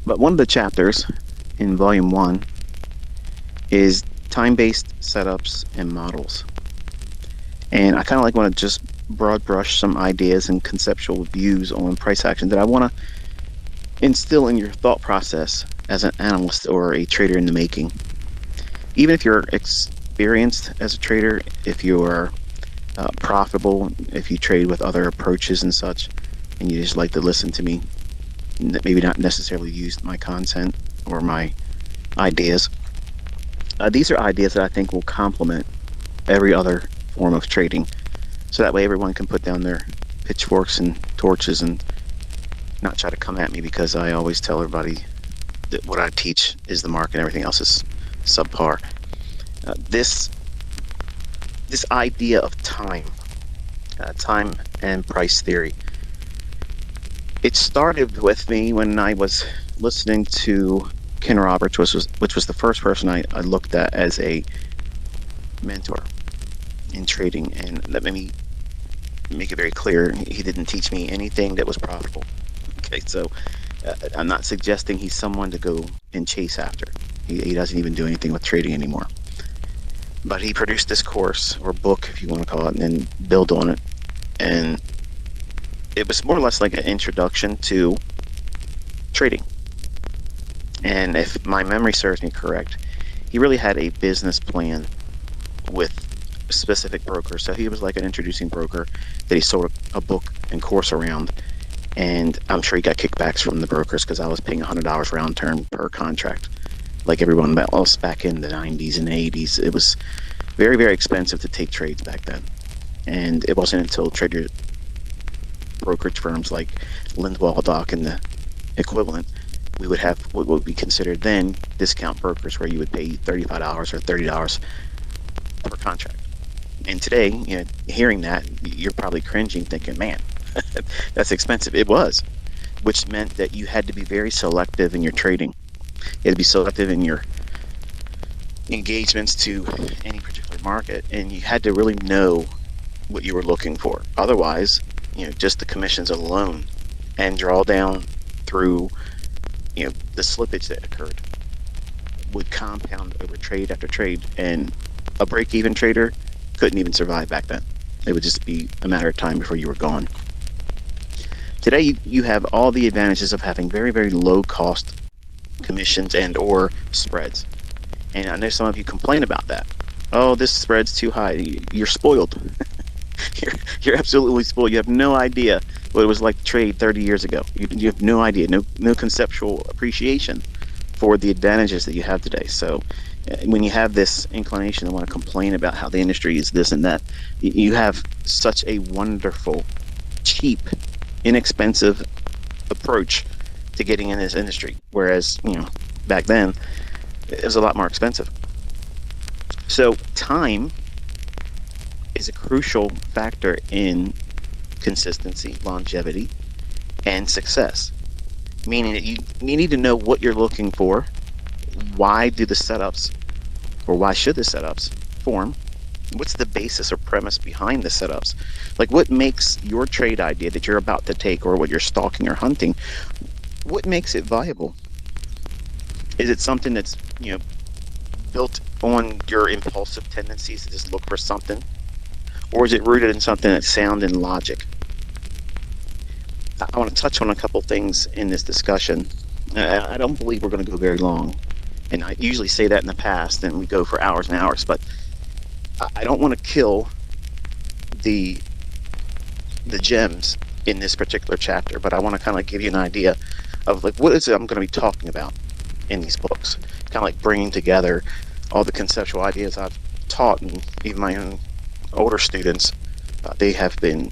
But one of the chapters in volume one is time-based setups and models. And I kind of like want to just broad brush some ideas and conceptual views on price action that I want to instill in your thought process as an analyst or a trader in the making. Even if you're experienced as a trader, if you're profitable, if you trade with other approaches and such, and you just like to listen to me, maybe not necessarily use my content or my ideas. These are ideas that I think will complement every other form of trading. So that way everyone can put down their pitchforks and torches and not try to come at me because I always tell everybody that what I teach is the mark and everything else is subpar. This idea of time and price theory, it started with me when I was listening to Ken Roberts, which was the first person I looked at as a mentor in trading. And let me make it very clear, he didn't teach me anything that was profitable. Okay, so I'm not suggesting he's someone to go and chase after. He doesn't even do anything with trading anymore. But he produced this course or book, if you want to call it, and then build on it. And it was more or less like an introduction to trading. And if my memory serves me correct, he really had a business plan with specific brokers. So he was like an introducing broker that he sold a book and course around. And I'm sure he got kickbacks from the brokers because I was paying $100 round term per contract. Like everyone else back in the 90s and 80s, it was very, very expensive to take trades back then. And it wasn't until trader brokerage firms like Lindwall Dock and the equivalent, we would have what would be considered then discount brokers, where you would pay $35 or $30 per contract. And today, hearing that, you're probably cringing, thinking, "Man, that's expensive." It was, which meant that you had to be very selective in your trading. You had to be selective in your engagements to any particular market, and you had to really know what you were looking for. Otherwise, just the commissions alone and drawdown through, the slippage that occurred would compound over trade after trade, and a break-even trader couldn't even survive back then. It would just be a matter of time before you were gone. Today, you have all the advantages of having very, very low cost commissions and or spreads. And I know some of you complain about that. "Oh, this spread's too high." You're spoiled. you're absolutely spoiled. You have no idea what it was like to trade 30 years ago. You have no idea, no conceptual appreciation for the advantages that you have today. So when you have this inclination to want to complain about how the industry is this and that, you have such a wonderful, cheap, inexpensive approach to getting in this industry. Whereas, back then, it was a lot more expensive. So time is a crucial factor in consistency, longevity, and success. Meaning that you need to know what you're looking for, why do the setups, or why should the setups form, what's the basis or premise behind the setups, like what makes your trade idea that you're about to take or what you're stalking or hunting, what makes it viable? Is it something that's, built on your impulsive tendencies to just look for something? Or is it rooted in something that's sound and logic? I want to touch on a couple things in this discussion. I don't believe we're going to go very long. And I usually say that in the past, and we go for hours and hours. But I don't want to kill the gems in this particular chapter. But I want to kind of give you an idea of like what is it I'm going to be talking about in these books. Kind of like bringing together all the conceptual ideas I've taught, and even my own older students, they have been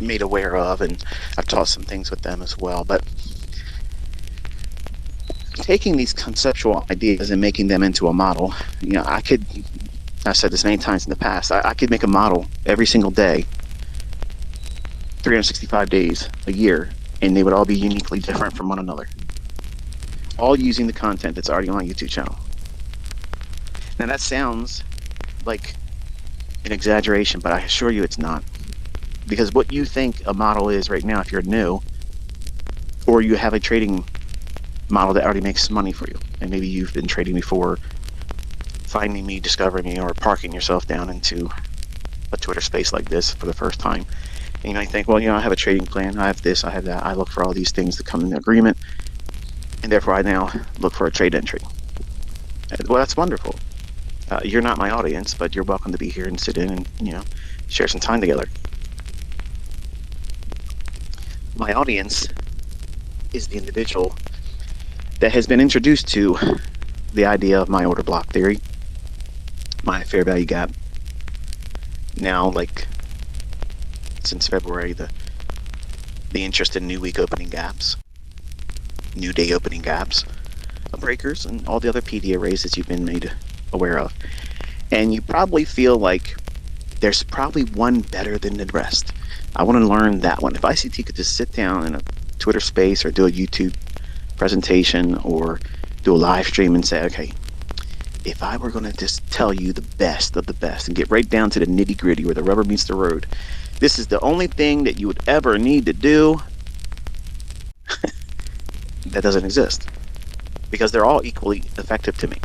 made aware of, and I've taught some things with them as well. But taking these conceptual ideas and making them into a model, I've said this many times in the past, I could make a model every single day, 365 days a year, and they would all be uniquely different from one another, all using the content that's already on my YouTube channel. Now that sounds like an exaggeration, but I assure you it's not. Because what you think a model is right now, if you're new, or you have a trading model that already makes money for you. And maybe you've been trading before, finding me, discovering me, or parking yourself down into a Twitter space like this for the first time. And you might think, well, I have a trading plan. I have this, I have that. I look for all these things to come in agreement. And therefore, I now look for a trade entry. Well, that's wonderful. You're not my audience, but you're welcome to be here and sit in and, share some time together. My audience is the individual that has been introduced to the idea of my order block theory, my fair value gap. Now, like since February, the interest in new week opening gaps, new day opening gaps, breakers, and all the other PD arrays that you've been made aware of. And you probably feel like there's probably one better than the rest. I want to learn that one. If ICT could just sit down in a Twitter space or do a YouTube presentation or do a live stream and say, okay, if I were going to just tell you the best of the best and get right down to the nitty gritty where the rubber meets the road, this is the only thing that you would ever need to do, that doesn't exist, because they're all equally effective to me.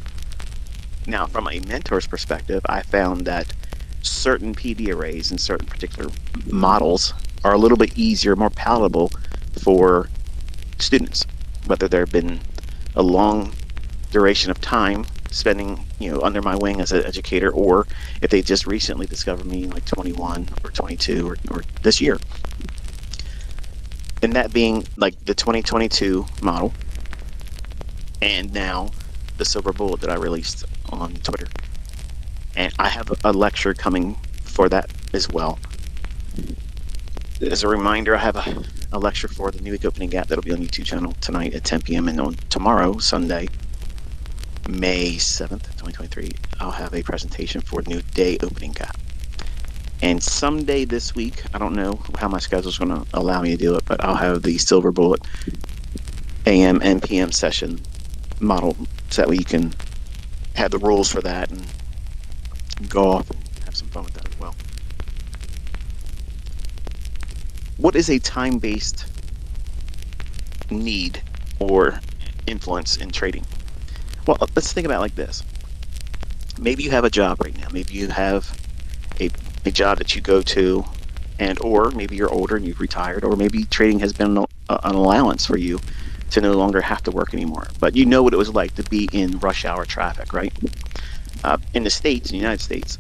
Now, from a mentor's perspective, I found that certain PD arrays and certain particular models are a little bit easier, more palatable for students, whether there have been a long duration of time spending, under my wing as an educator, or if they just recently discovered me like 21 or 22 or this year. And that being like the 2022 model, and now the silver bullet that I released on Twitter. And I have a lecture coming for that as well. As a reminder, I have a lecture for the new week opening gap that'll be on YouTube channel tonight at 10 p.m. and on tomorrow, Sunday, May 7th, 2023, I'll have a presentation for new day opening gap. And someday this week, I don't know how my schedule is going to allow me to do it, but I'll have the silver bullet AM and PM session model so that way you can have the rules for that and go off and have some fun with that as well. What is a time-based need or influence in trading? Well, let's think about it like this. Maybe you have a job right now. Maybe you have a job that you go to, or maybe you're older and you've retired, or maybe trading has been an allowance for you to no longer have to work anymore. But you know what it was like to be in rush hour traffic, right? In the United States,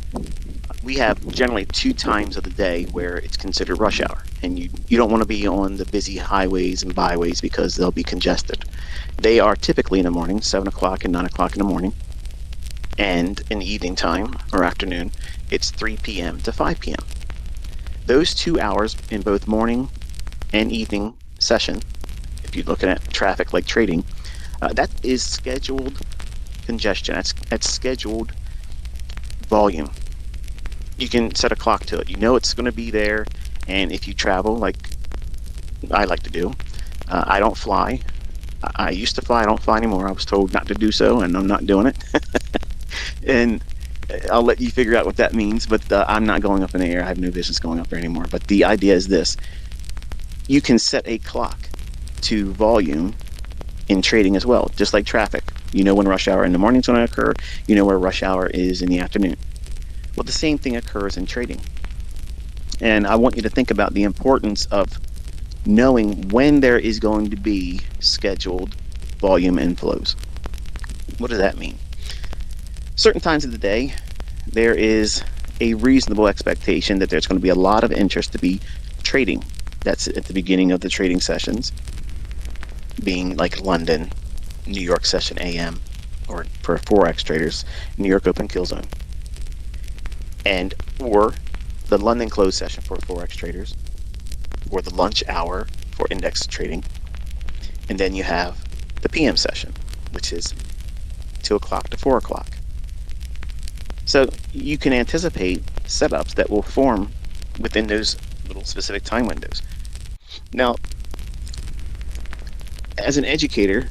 we have generally 2 times of the day where it's considered rush hour, and you don't want to be on the busy highways and byways because they'll be congested. They are typically in the morning, 7 o'clock and 9 o'clock in the morning, and in the evening time or afternoon, it's 3 p.m. to 5 p.m. Those 2 hours in both morning and evening session, if you're looking at traffic like trading, that is scheduled congestion. That's scheduled volume. You can set a clock to it. You know it's going to be there, and if you travel like I like to do, I don't fly. I used to fly. I don't fly anymore. I was told not to do so, and I'm not doing it. And I'll let you figure out what that means, but I'm not going up in the air. I have no business going up there anymore. But the idea is this. You can set a clock to volume in trading as well, just like traffic. You know when rush hour in the morning is going to occur. You know where rush hour is in the afternoon. Well, the same thing occurs in trading. And I want you to think about the importance of knowing when there is going to be scheduled volume inflows. What does that mean? Certain times of the day, there is a reasonable expectation that there's going to be a lot of interest to be trading. That's at the beginning of the trading sessions, being like London, New York session AM, or for Forex traders, New York open kill zone, or the London close session for Forex traders, or the lunch hour for index trading. And then you have the PM session, which is 2 o'clock to 4 o'clock. So you can anticipate setups that will form within those little specific time windows. Now, as an educator,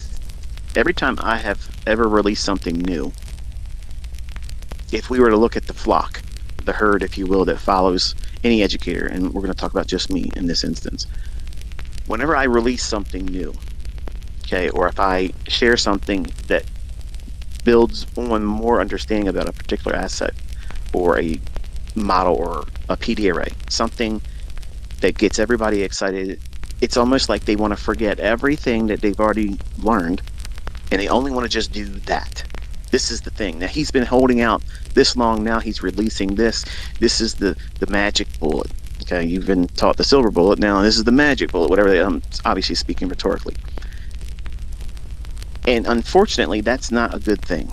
every time I have ever released something new, if we were to look at the flock, the herd, if you will, that follows any educator, and we're going to talk about just me in this instance, whenever I release something new, okay, or if I share something that builds on more understanding about a particular asset or a model or a PD array, something that gets everybody excited. It's almost like they want to forget everything that they've already learned and they only want to just do that. This is the thing. Now he's been holding out this long. Now he's releasing this. This is the magic bullet. Okay, you've been taught the silver bullet. Now this is the magic bullet. Whatever. I'm obviously speaking rhetorically. And unfortunately, that's not a good thing.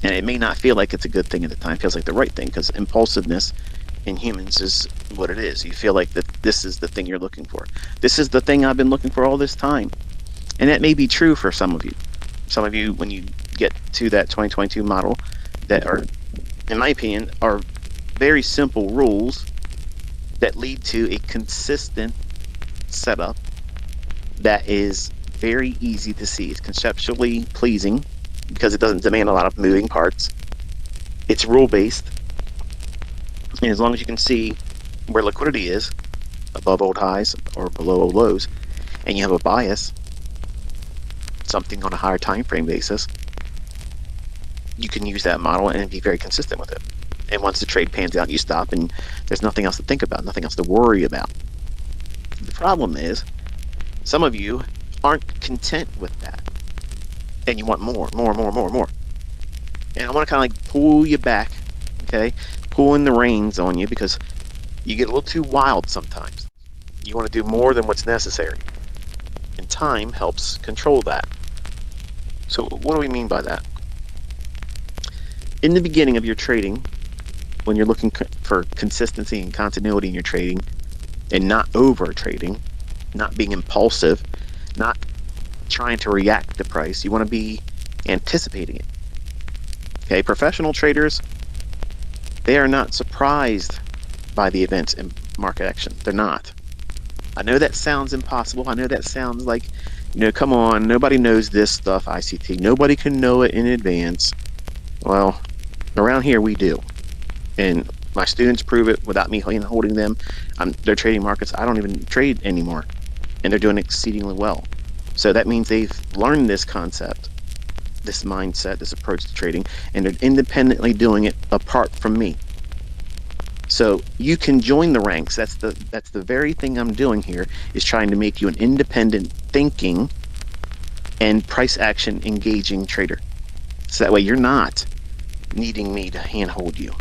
And it may not feel like it's a good thing at the time. It feels like the right thing because impulsiveness in humans is what it is. You feel like that this is the thing you're looking for. This is the thing I've been looking for all this time. And that may be true for some of you. Some of you, when you get to that 2022 model, that are, in my opinion, are very simple rules that lead to a consistent setup that is very easy to see. It's conceptually pleasing because it doesn't demand a lot of moving parts. It's rule-based. And as long as you can see where liquidity is, above old highs or below old lows, and you have a bias, something on a higher time frame basis, you can use that model and be very consistent with it. And once the trade pans out, you stop and there's nothing else to think about, nothing else to worry about. The problem is, some of you aren't content with that. And you want more. And I want to kind of like pull you back, okay? Pulling the reins on you because you get a little too wild sometimes. You want to do more than what's necessary. And time helps control that. So what do we mean by that? In the beginning of your trading, when you're looking for consistency and continuity in your trading and not over trading, not being impulsive, not trying to react to price, you want to be anticipating it. Okay, professional traders, they are not surprised by the events in market action. They're not. I know that sounds impossible. I know that sounds like, come on, nobody knows this stuff, ICT. Nobody can know it in advance. Well, around here we do. And my students prove it without me holding them. They're trading markets I don't even trade anymore. And they're doing exceedingly well. So that means they've learned this concept, this mindset, this approach to trading, and they're independently doing it apart from me. So you can join the ranks. That's the very thing I'm doing here, is trying to make you an independent thinking and price action engaging trader. So that way you're not needing me to handhold you.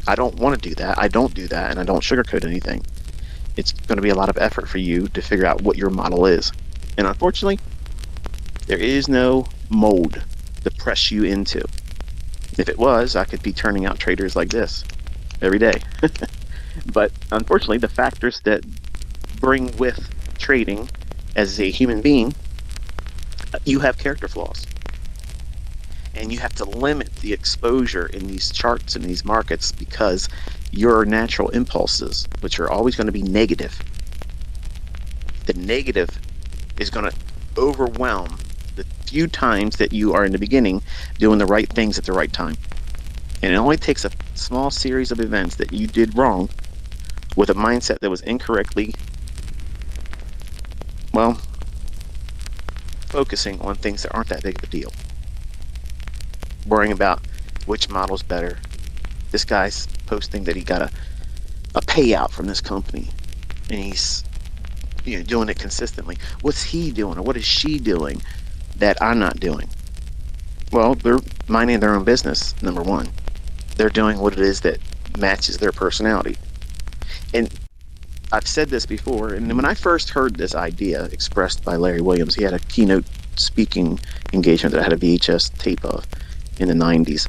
I don't want to do that. I don't do that, and I don't sugarcoat anything. It's going to be a lot of effort for you to figure out what your model is. And unfortunately, there is no mold to press you into. If it was, I could be turning out traders like this every day. But unfortunately, the factors that bring with trading as a human being, you have character flaws. And you have to limit the exposure in these charts and these markets because your natural impulses, which are always going to be negative, the negative is going to overwhelm the few times that you are in the beginning doing the right things at the right time. And it only takes a small series of events that you did wrong with a mindset that was incorrectly, well, focusing on things that aren't that big of a deal. Worrying about which model's better. This guy's posting that he got a payout from this company and he's doing it consistently. What's he doing or what is she doing that I'm not doing? Well, they're minding their own business, number one. They're doing what it is that matches their personality. And I've said this before, and when I first heard this idea expressed by Larry Williams, he had a keynote speaking engagement that I had a VHS tape of in the 90s.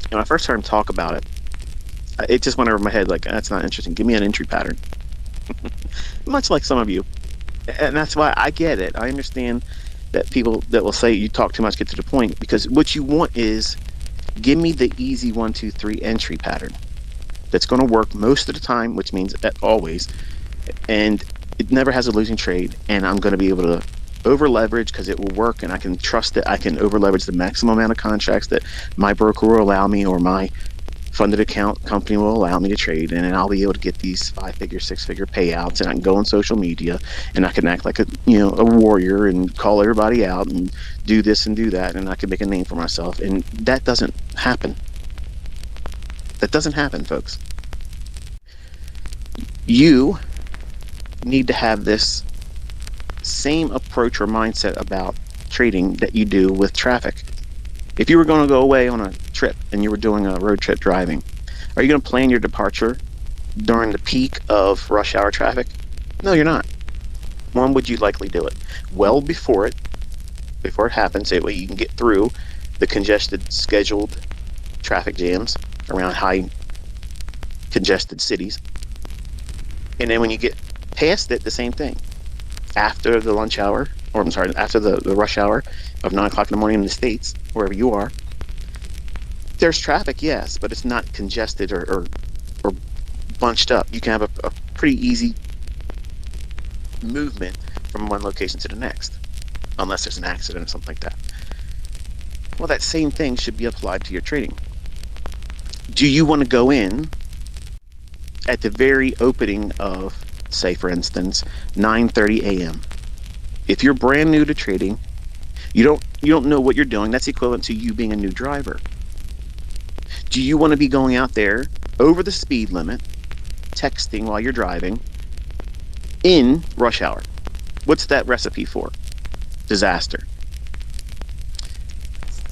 And when I first heard him talk about it, it just went over my head like, that's not interesting. Give me an entry pattern. Much like some of you. And that's why I get it. I understand that people that will say you talk too much, get to the point, because what you want is give me the easy 1, 2, 3 entry pattern that's going to work most of the time, which means that always, and it never has a losing trade, and I'm going to be able to over leverage because it will work, and I can trust that I can over leverage the maximum amount of contracts that my broker will allow me, or my funded account company will allow me to trade, and then I'll be able to get these 5-figure, 6-figure payouts, and I can go on social media and I can act like a warrior and call everybody out and do this and do that, and I can make a name for myself. And that doesn't happen. That doesn't happen, folks. You need to have this same approach or mindset about trading that you do with traffic. If you were going to go away on a trip and you were doing a road trip driving, are you going to plan your departure during the peak of rush hour traffic? No, you're not. When would you likely do it? Well before it happens, that way you can get through the congested, scheduled traffic jams around high congested cities. And then when you get past it, the same thing. After the lunch hour, or I'm sorry, after the rush hour of 9 o'clock in the morning in the States, wherever you are, there's traffic, yes, but it's not congested or bunched up. You can have a pretty easy movement from one location to the next, unless there's an accident or something like that. Well, that same thing should be applied to your trading. Do you want to go in at the very opening of, say, for instance, 9:30 a.m.? If you're brand new to trading, you don't know what you're doing. That's equivalent to you being a new driver. Do you want to be going out there over the speed limit, texting while you're driving in rush hour? What's that recipe for? Disaster.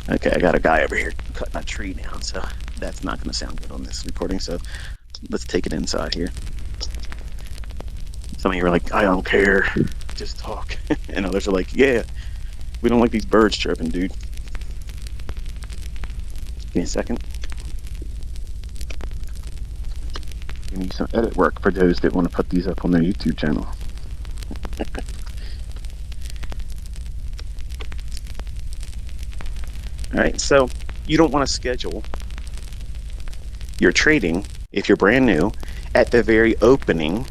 Okay, I got a guy over here cutting a tree down, so that's not going to sound good on this recording. So let's take it inside here. Some of you are like, I don't care, just talk. And others are like, yeah, we don't like these birds chirping, dude. Give me a second. Give me some edit work for those that want to put these up on their YouTube channel. All right, so you don't want to schedule your trading, if you're brand new, at the very opening,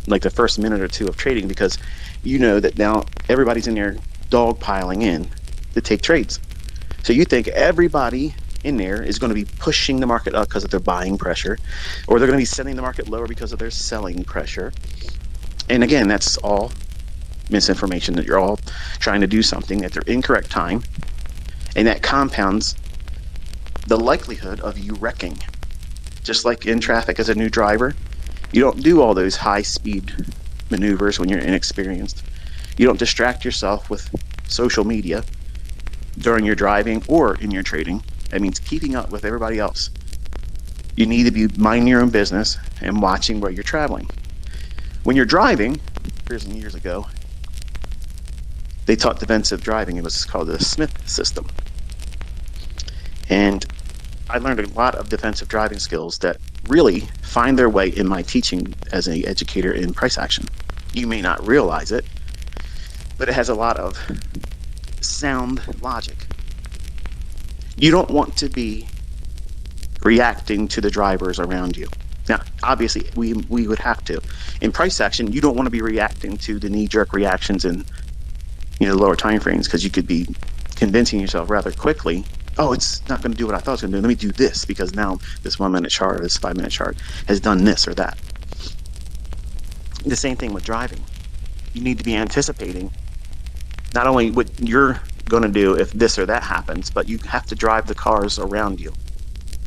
like the first minute or two of trading, because you know that now everybody's in there dogpiling in to take trades. So you think everybody in there is going to be pushing the market up because of their buying pressure, or they're going to be sending the market lower because of their selling pressure. And again, that's all misinformation, that you're all trying to do something at the incorrect time, and that compounds the likelihood of you wrecking. Just like in traffic as a new driver, you don't do all those high-speed maneuvers when you're inexperienced. You don't distract yourself with social media during your driving or in your trading. That means keeping up with everybody else. You need to be minding your own business and watching where you're traveling. When you're driving, years and years ago, they taught defensive driving. It was called the Smith system. And I learned a lot of defensive driving skills that really find their way in my teaching as an educator in price action. You may not realize it, but it has a lot of sound logic. You don't want to be reacting to the drivers around you. Now, obviously, we would have to. In price action, you don't want to be reacting to the knee-jerk reactions in lower time frames, because you could be convincing yourself rather quickly, oh, it's not going to do what I thought it was going to do. Let me do this, because now this 1-minute chart or this 5-minute chart has done this or that. The same thing with driving. You need to be anticipating not only what you're going to do if this or that happens, but you have to drive the cars around you.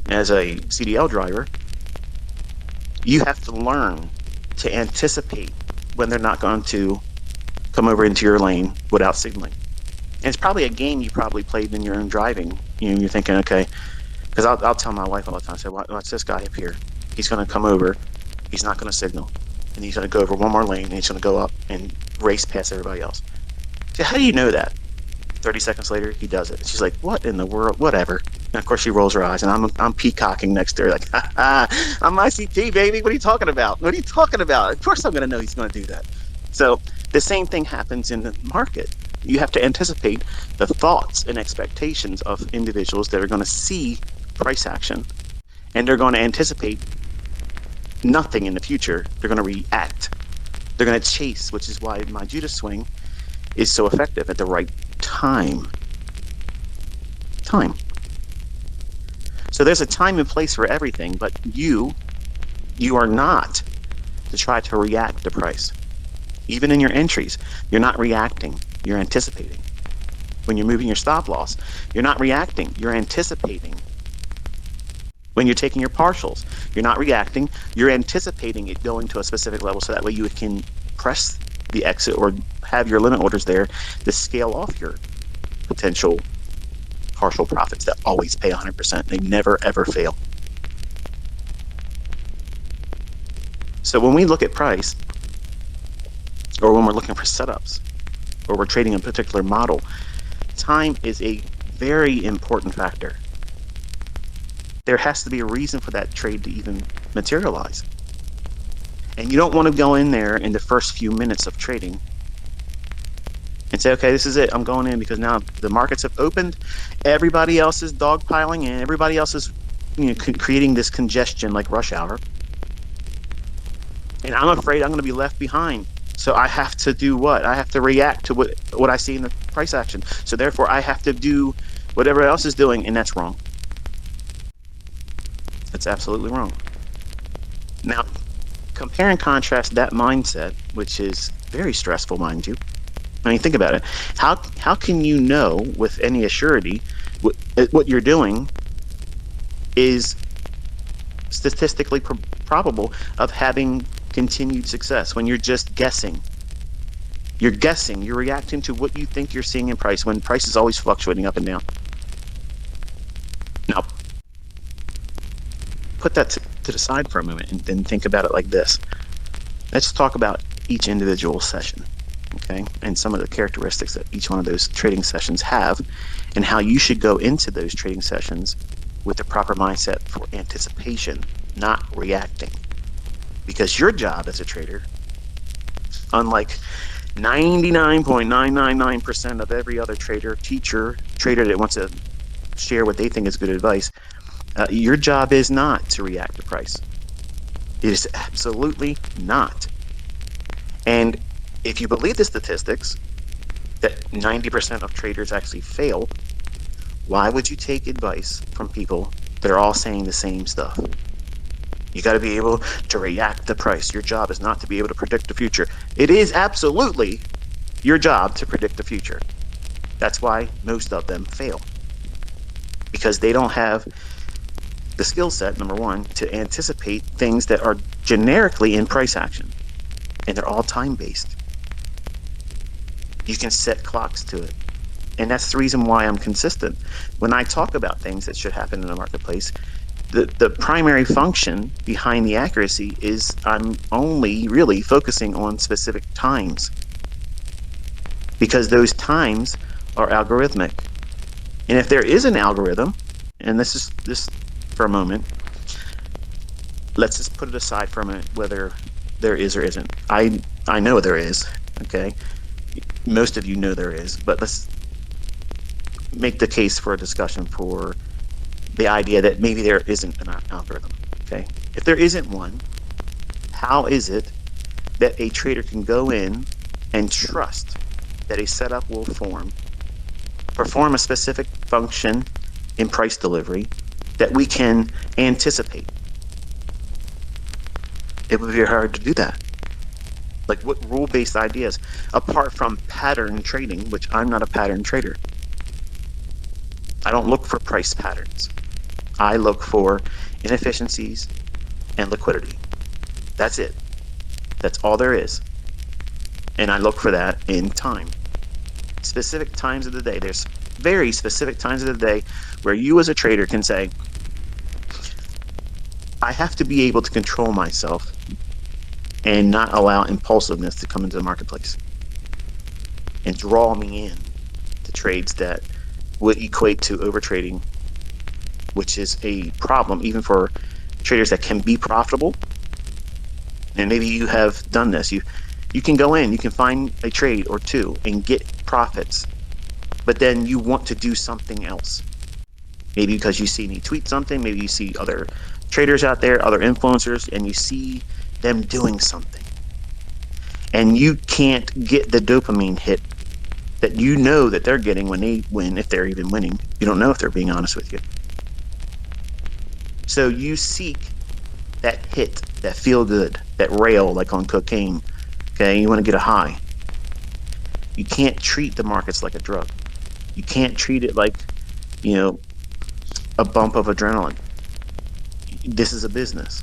As a CDL driver, you have to learn to anticipate when they're not going to come over into your lane without signaling. And it's probably a game you probably played in your own driving. You're thinking, okay, because I'll tell my wife all the time, I say, watch this guy up here. He's going to come over. He's not going to signal. And he's going to go over one more lane, and he's going to go up and race past everybody else. So how do you know that? 30 seconds later, he does it. And she's like, what in the world? Whatever. And of course, she rolls her eyes, and I'm peacocking next to her like, ha ha, I'm ICT, baby. What are you talking about? What are you talking about? Of course I'm going to know he's going to do that. So the same thing happens in the market. You have to anticipate the thoughts and expectations of individuals that are going to see price action, and they're going to anticipate nothing in the future. They're going to react. They're going to chase, which is why my Judas swing is so effective at the right time. So So there's a time and place for everything, but you are not to try to react to price. Even in your entries, you're not reacting, you're anticipating. When you're moving your stop loss, you're not reacting, you're anticipating. When you're taking your partials, you're not reacting, you're anticipating it going to a specific level so that way you can press the exit or have your limit orders there to scale off your potential partial profits that always pay 100%. They never, ever fail. So when we look at price, or when we're looking for setups, or we're trading a particular model, time is a very important factor. There has to be a reason for that trade to even materialize. And you don't want to go in there in the first few minutes of trading and say, okay, this is it. I'm going in because now the markets have opened. Everybody else is dogpiling in. Everybody else is creating this congestion like rush hour. And I'm afraid I'm going to be left behind. So I have to do what? I have to react to what I see in the price action. So therefore, I have to do whatever else is doing, and that's wrong. That's absolutely wrong. Now, compare and contrast that mindset, which is very stressful, mind you. I mean, think about it. How can you know with any assurity what you're doing is statistically probable of having continued success when you're just guessing? You're guessing. You're reacting to what you think you're seeing in price when price is always fluctuating up and down. Now, put that to the side for a moment and then think about it like this. Let's talk about each individual session, okay? And some of the characteristics that each one of those trading sessions have and how you should go into those trading sessions with the proper mindset for anticipation, not reacting. Because your job as a trader, unlike 99.999% of every other trader that wants to share what they think is good advice, your job is not to react to price. It is absolutely not. And if you believe the statistics that 90% of traders actually fail, why would you take advice from people that are all saying the same stuff? You got to be able to react to price. Your job is not to be able to predict the future. It is absolutely your job to predict the future. That's why most of them fail. Because they don't have the skill set, number one, to anticipate things that are generically in price action. And they're all time-based. You can set clocks to it. And that's the reason why I'm consistent. When I talk about things that should happen in the marketplace, the primary function behind the accuracy is I'm only really focusing on specific times. Because those times are algorithmic. And if there is an algorithm, and this is for a moment, let's just put it aside for a minute whether there is or isn't. I know there is, okay? Most of you know there is, but let's make the case for a discussion for the idea that maybe there isn't an algorithm, okay? If there isn't one, how is it that a trader can go in and trust that a setup will perform a specific function in price delivery that we can anticipate? It would be hard to do that. Like, what rule-based ideas, apart from pattern trading, which I'm not a pattern trader. I don't look for price patterns. I look for inefficiencies and liquidity. That's it. That's all there is. And I look for that in time. Specific times of the day. There's very specific times of the day where you as a trader can say, I have to be able to control myself and not allow impulsiveness to come into the marketplace and draw me in to trades that would equate to overtrading, which is a problem even for traders that can be profitable. And maybe you have done this. You can go in, you can find a trade or two and get profits, but then you want to do something else. Maybe because you see me tweet something, maybe you see other traders out there, other influencers, and you see them doing something. And you can't get the dopamine hit that you know that they're getting when they win, if they're even winning. You don't know if they're being honest with you. So you seek that hit, that feel good, that rail like on cocaine. Okay, you want to get a high. You can't treat the markets like a drug. You can't treat it like, you know, a bump of adrenaline. This is a business.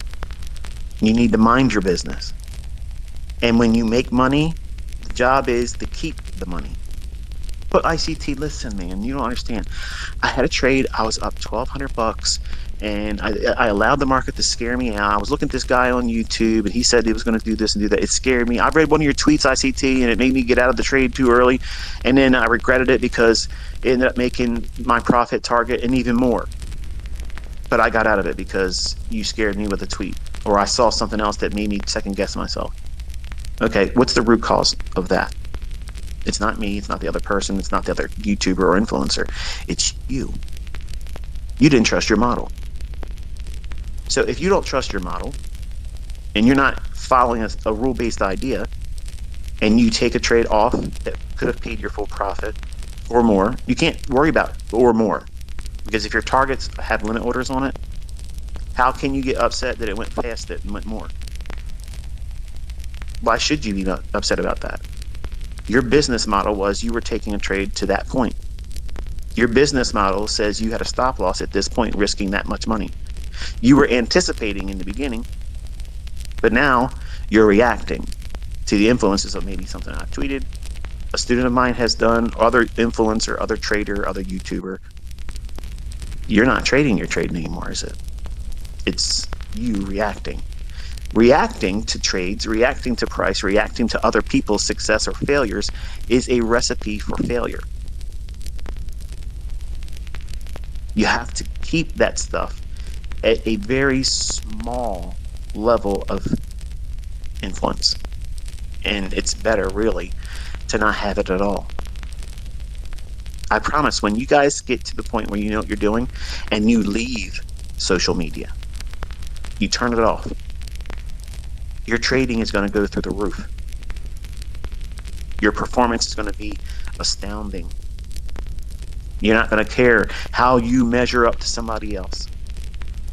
You need to mind your business. And when you make money, the job is to keep the money. But ICT, listen, man, you don't understand. I had a trade. I was up $1,200, and I allowed the market to scare me out. I was looking at this guy on YouTube, and he said he was going to do this and do that. It scared me. I read one of your tweets, ICT, and it made me get out of the trade too early. And then I regretted it because it ended up making my profit target and even more. But I got out of it because you scared me with a tweet, or I saw something else that made me second guess myself. Okay, what's the root cause of that? It's not me. It's not the other person. It's not the other YouTuber or influencer. It's you. You didn't trust your model. So if you don't trust your model and you're not following a rule-based idea and you take a trade off that could have paid your full profit or more, you can't worry about or more. Because if your targets have limit orders on it, how can you get upset that it went past it and went more? Why should you be upset about that? Your business model was you were taking a trade to that point. Your business model says you had a stop loss at this point, risking that much money. You were anticipating in the beginning, but now you're reacting to the influences of maybe something I tweeted, a student of mine has done, other influencer, other trader, other YouTuber. You're not trading your trade anymore, is it? It's you reacting. Reacting to trades, reacting to price, reacting to other people's success or failures is a recipe for failure. You have to keep that stuff at a very small level of influence. And it's better, really, to not have it at all. I promise, when you guys get to the point where you know what you're doing and you leave social media, you turn it off, your trading is going to go through the roof. Your performance is going to be astounding. You're not going to care how you measure up to somebody else.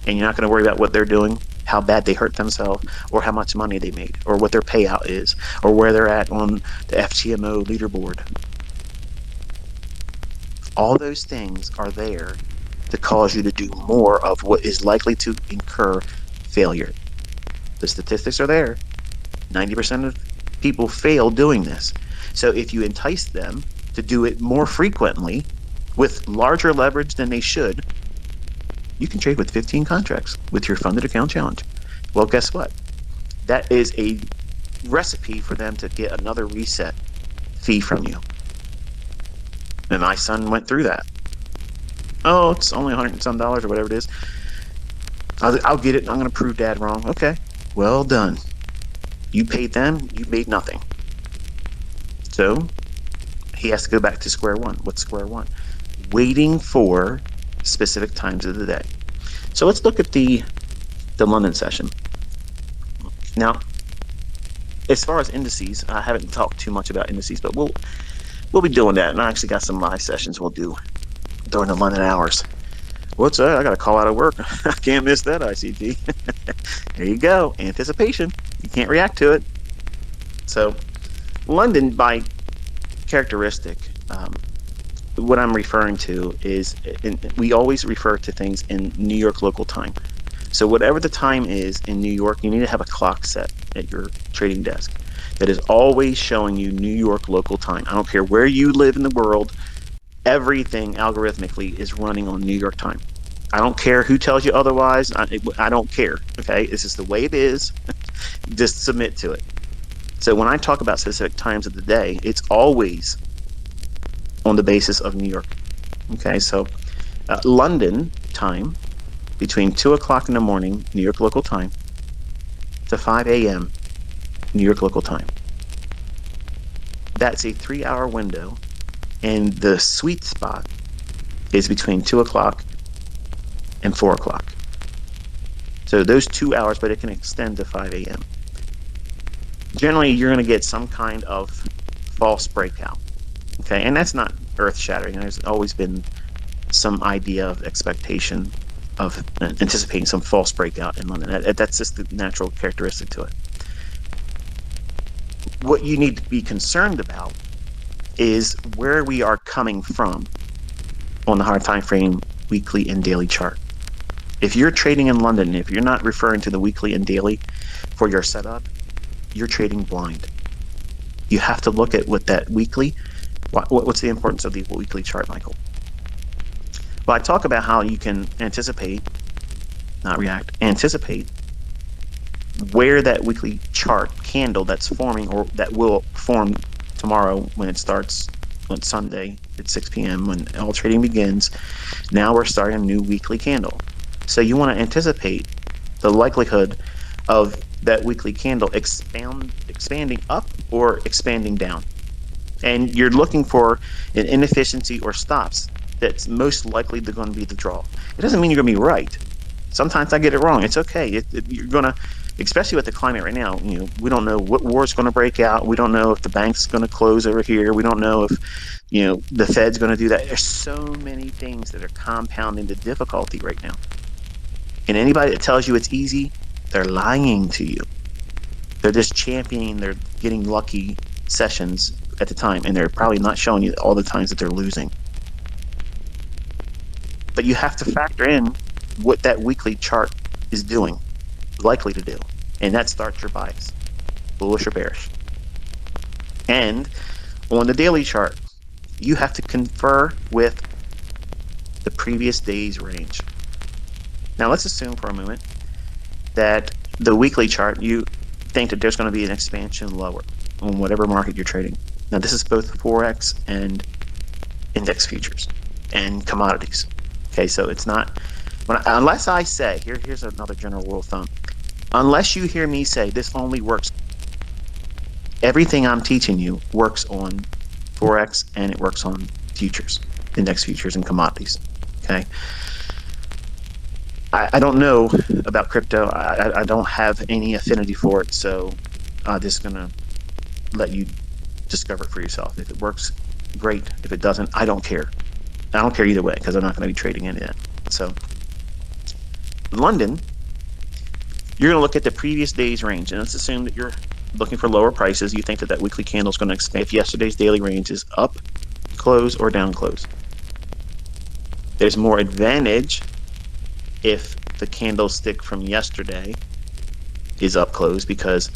And you're not going to worry about what they're doing, how bad they hurt themselves, or how much money they made, or what their payout is, or where they're at on the FTMO leaderboard. All those things are there to cause you to do more of what is likely to incur failure. The statistics are there. 90% of people fail doing this. So if you entice them to do it more frequently with larger leverage than they should, you can trade with 15 contracts with your funded account challenge. Well, guess what? That is a recipe for them to get another reset fee from you. And my son went through that. Oh, it's only $100 and some or whatever it is. I'll get it. I'm going to prove Dad wrong. Okay. Well done. You paid them. You made nothing. So he has to go back to square one. What's square one? Waiting for specific times of the day. So let's look at the London session. Now, as far as indices, I haven't talked too much about indices, but we'll be doing that. And I actually got some live sessions we'll do during the London hours. What's that? I got to call out of work. I can't miss that, ICT. There you go. Anticipation. You can't react to it. So London, by characteristic, what I'm referring to is, we always refer to things in New York local time. So whatever the time is in New York, you need to have a clock set at your trading desk that is always showing you New York local time. I don't care where you live in the world, everything algorithmically is running on New York time. I don't care who tells you otherwise. I don't care. Okay, this is the way it is. Just submit to it. So when I talk about specific times of the day, it's always on the basis of New York. Okay, so London time, between 2 o'clock in the morning, New York local time, to 5 a.m., New York local time. That's a 3-hour window, and the sweet spot is between 2 o'clock and 4 o'clock. So those 2 hours, but it can extend to 5 a.m. Generally, you're going to get some kind of false breakout. Okay, and that's not earth-shattering. There's always been some idea of expectation of anticipating some false breakout in London. That's just the natural characteristic to it. What you need to be concerned about is where we are coming from on the higher time frame, weekly and daily chart. If you're trading in London, if you're not referring to the weekly and daily for your setup, you're trading blind. You have to look at what that weekly, what's the importance of the weekly chart, Michael? Well, I talk about how you can anticipate, not react, anticipate where that weekly chart candle that's forming or that will form tomorrow when it starts on Sunday at 6 p.m. when all trading begins. Now we're starting a new weekly candle. So you want to anticipate the likelihood of that weekly candle expanding up or expanding down. And you're looking for an inefficiency or stops that's most likely going to be the draw. It doesn't mean you're going to be right. Sometimes I get it wrong. It's okay. You're going to, especially with the climate right now, we don't know what war is going to break out. We don't know if the bank's going to close over here. We don't know if, the Fed's going to do that. There's so many things that are compounding the difficulty right now. And anybody that tells you it's easy, they're lying to you. They're just championing their getting lucky sessions at the time, and they're probably not showing you all the times that they're losing. But you have to factor in what that weekly chart is doing, likely to do, and that starts your bias, bullish or bearish. And on the daily chart, you have to confer with the previous day's range. Now let's assume for a moment that the weekly chart, you think that there's going to be an expansion lower on whatever market you're trading. Now this is both Forex and index futures and commodities. Okay, so it's not, unless I say, here's another general rule of thumb. Unless you hear me say this only works, everything I'm teaching you works on Forex and it works on futures, index futures and commodities. Okay. I don't know about crypto. I don't have any affinity for it, so I'm just gonna let you discover it for yourself. If it works, great. If it doesn't, I don't care. I don't care either way because I'm not going to be trading any of that. So, in London, you're going to look at the previous day's range, and let's assume that you're looking for lower prices. You think that that weekly candle is going to expand if yesterday's daily range is up close or down close. There's more advantage if the candlestick from yesterday is up close because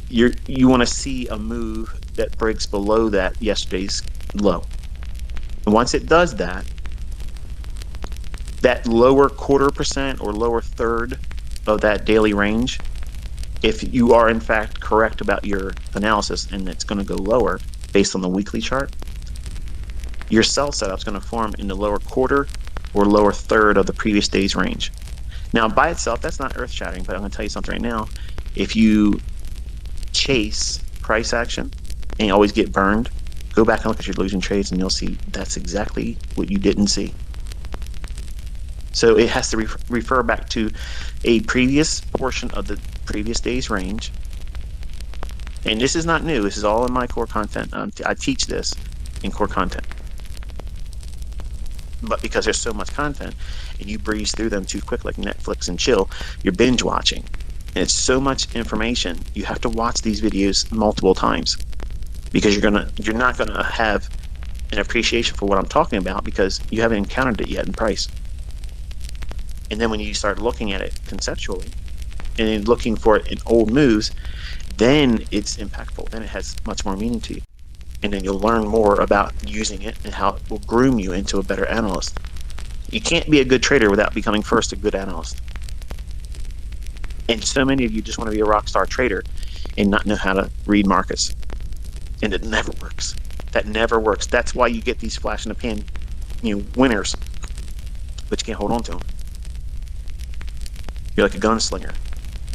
you want to see a move that breaks below that yesterday's low. And once it does that, that lower 0.25% or lower third of that daily range, if you are in fact correct about your analysis and it's going to go lower based on the weekly chart, your sell setup is going to form in the lower quarter or lower third of the previous day's range. Now, by itself, that's not earth-shattering, but I'm going to tell you something right now. If you chase price action and you always get burned, go back and look at your losing trades and you'll see that's exactly what you didn't see. So it has to refer back to a previous portion of the previous day's range. And this is not new. This is all in my core content. I teach this in core content. But because there's so much content and you breeze through them too quick like Netflix and chill, you're binge watching. And it's so much information. You have to watch these videos multiple times because you're not gonna have an appreciation for what I'm talking about because you haven't encountered it yet in price. And then when you start looking at it conceptually and then looking for it in old moves, then it's impactful. Then it has much more meaning to you. And then you'll learn more about using it and how it will groom you into a better analyst. You can't be a good trader without becoming first a good analyst. And so many of you just want to be a rock star trader and not know how to read markets. And it never works. That never works. That's why you get these flash in the pan, winners, but you can't hold on to them. You're like a gunslinger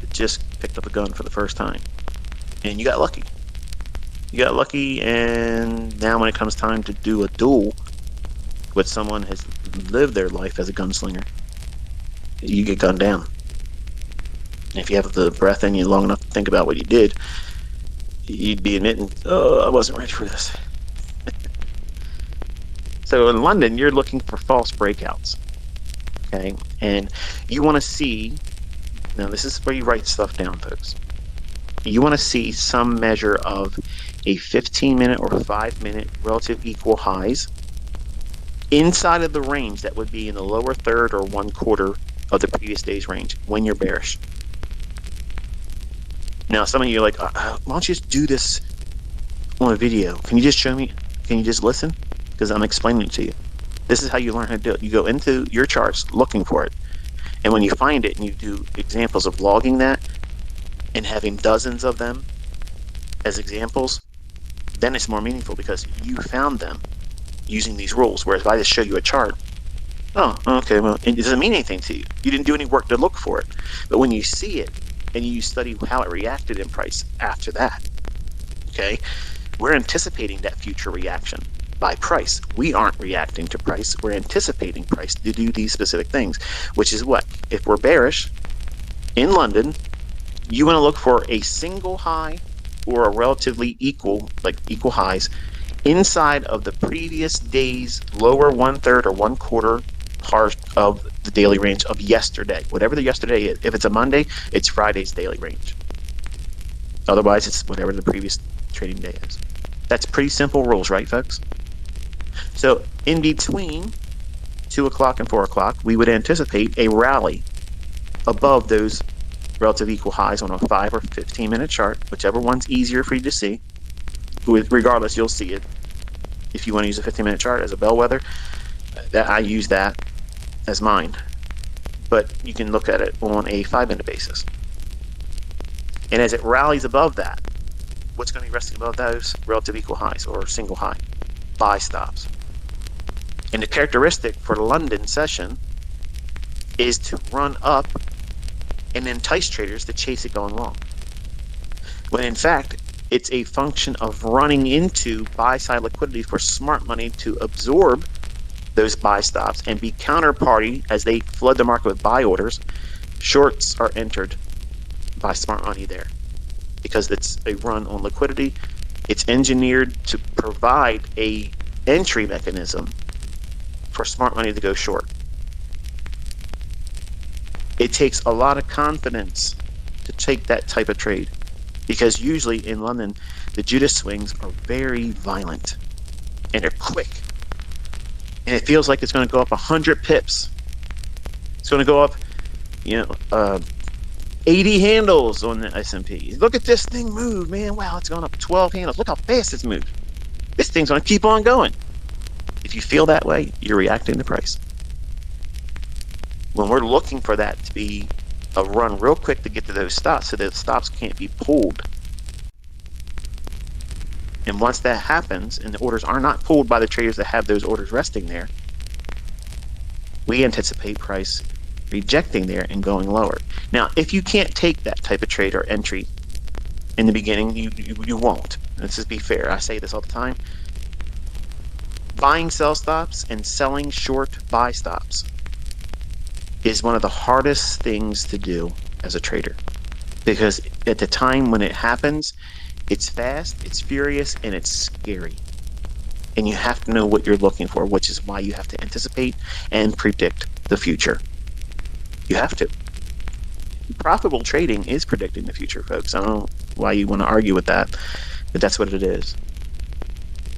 that just picked up a gun for the first time, and you got lucky. You got lucky, and now when it comes time to do a duel with someone has lived their life as a gunslinger, you get gunned down. And if you have the breath in you long enough to think about what you did, you'd be admitting, oh, I wasn't ready for this. So in London, you're looking for false breakouts. Okay. And you want to see, now this is where you write stuff down, folks. You want to see some measure of a 15-minute or 5-minute relative equal highs inside of the range that would be in the lower third or 1/4 of the previous day's range when you're bearish. Now, some of you are like, why don't you just do this on a video? Can you just show me? Can you just listen? Because I'm explaining it to you. This is how you learn how to do it. You go into your charts looking for it. And when you find it and you do examples of logging that and having dozens of them as examples, then it's more meaningful because you found them using these rules. Whereas if I just show you a chart, oh, okay, well, it doesn't mean anything to you. You didn't do any work to look for it. But when you see it and you study how it reacted in price after that, okay, we're anticipating that future reaction by price. We aren't reacting to price. We're anticipating price to do these specific things, which is what? If we're bearish in London, you want to look for a single high or a relatively equal, like equal highs, inside of the previous day's lower 1/3 or 1/4 part of the daily range of yesterday. Whatever the yesterday is. If it's a Monday, it's Friday's daily range. Otherwise, it's whatever the previous trading day is. That's pretty simple rules, right, folks? So in between 2 o'clock and 4 o'clock, we would anticipate a rally above those relative equal highs on a 5 or 15-minute chart, whichever one's easier for you to see. Regardless, you'll see it. If you want to use a 15-minute chart as a bellwether, I use that as mine. But you can look at it on a 5-minute basis. And as it rallies above that, what's going to be resting above those relative equal highs or single high? Buy stops. And the characteristic for the London session is to run up and entice traders to chase it going long. When in fact, it's a function of running into buy-side liquidity for smart money to absorb those buy stops and be counterparty as they flood the market with buy orders. Shorts are entered by smart money there because it's a run on liquidity. It's engineered to provide a entry mechanism for smart money to go short. It takes a lot of confidence to take that type of trade because usually in London, the Judas swings are very violent and they're quick. And it feels like it's going to go up 100 pips. It's going to go up, 80 handles on the S&P. Look at this thing move, man. Wow, it's gone up 12 handles. Look how fast it's moved. This thing's going to keep on going. If you feel that way, you're reacting to price. When we're looking for that to be a run real quick to get to those stops so that the stops can't be pulled. And once that happens and the orders are not pulled by the traders that have those orders resting there, we anticipate price rejecting there and going lower. Now, if you can't take that type of trade or entry in the beginning, you won't. Let's just be fair. I say this all the time. Buying sell stops and selling short buy stops is one of the hardest things to do as a trader, because at the time when it happens, it's fast, it's furious, and it's scary. And you have to know what you're looking for, which is why you have to anticipate and predict the future. You have to. Profitable trading is predicting the future, folks. I don't know why you want to argue with that, but that's what it is.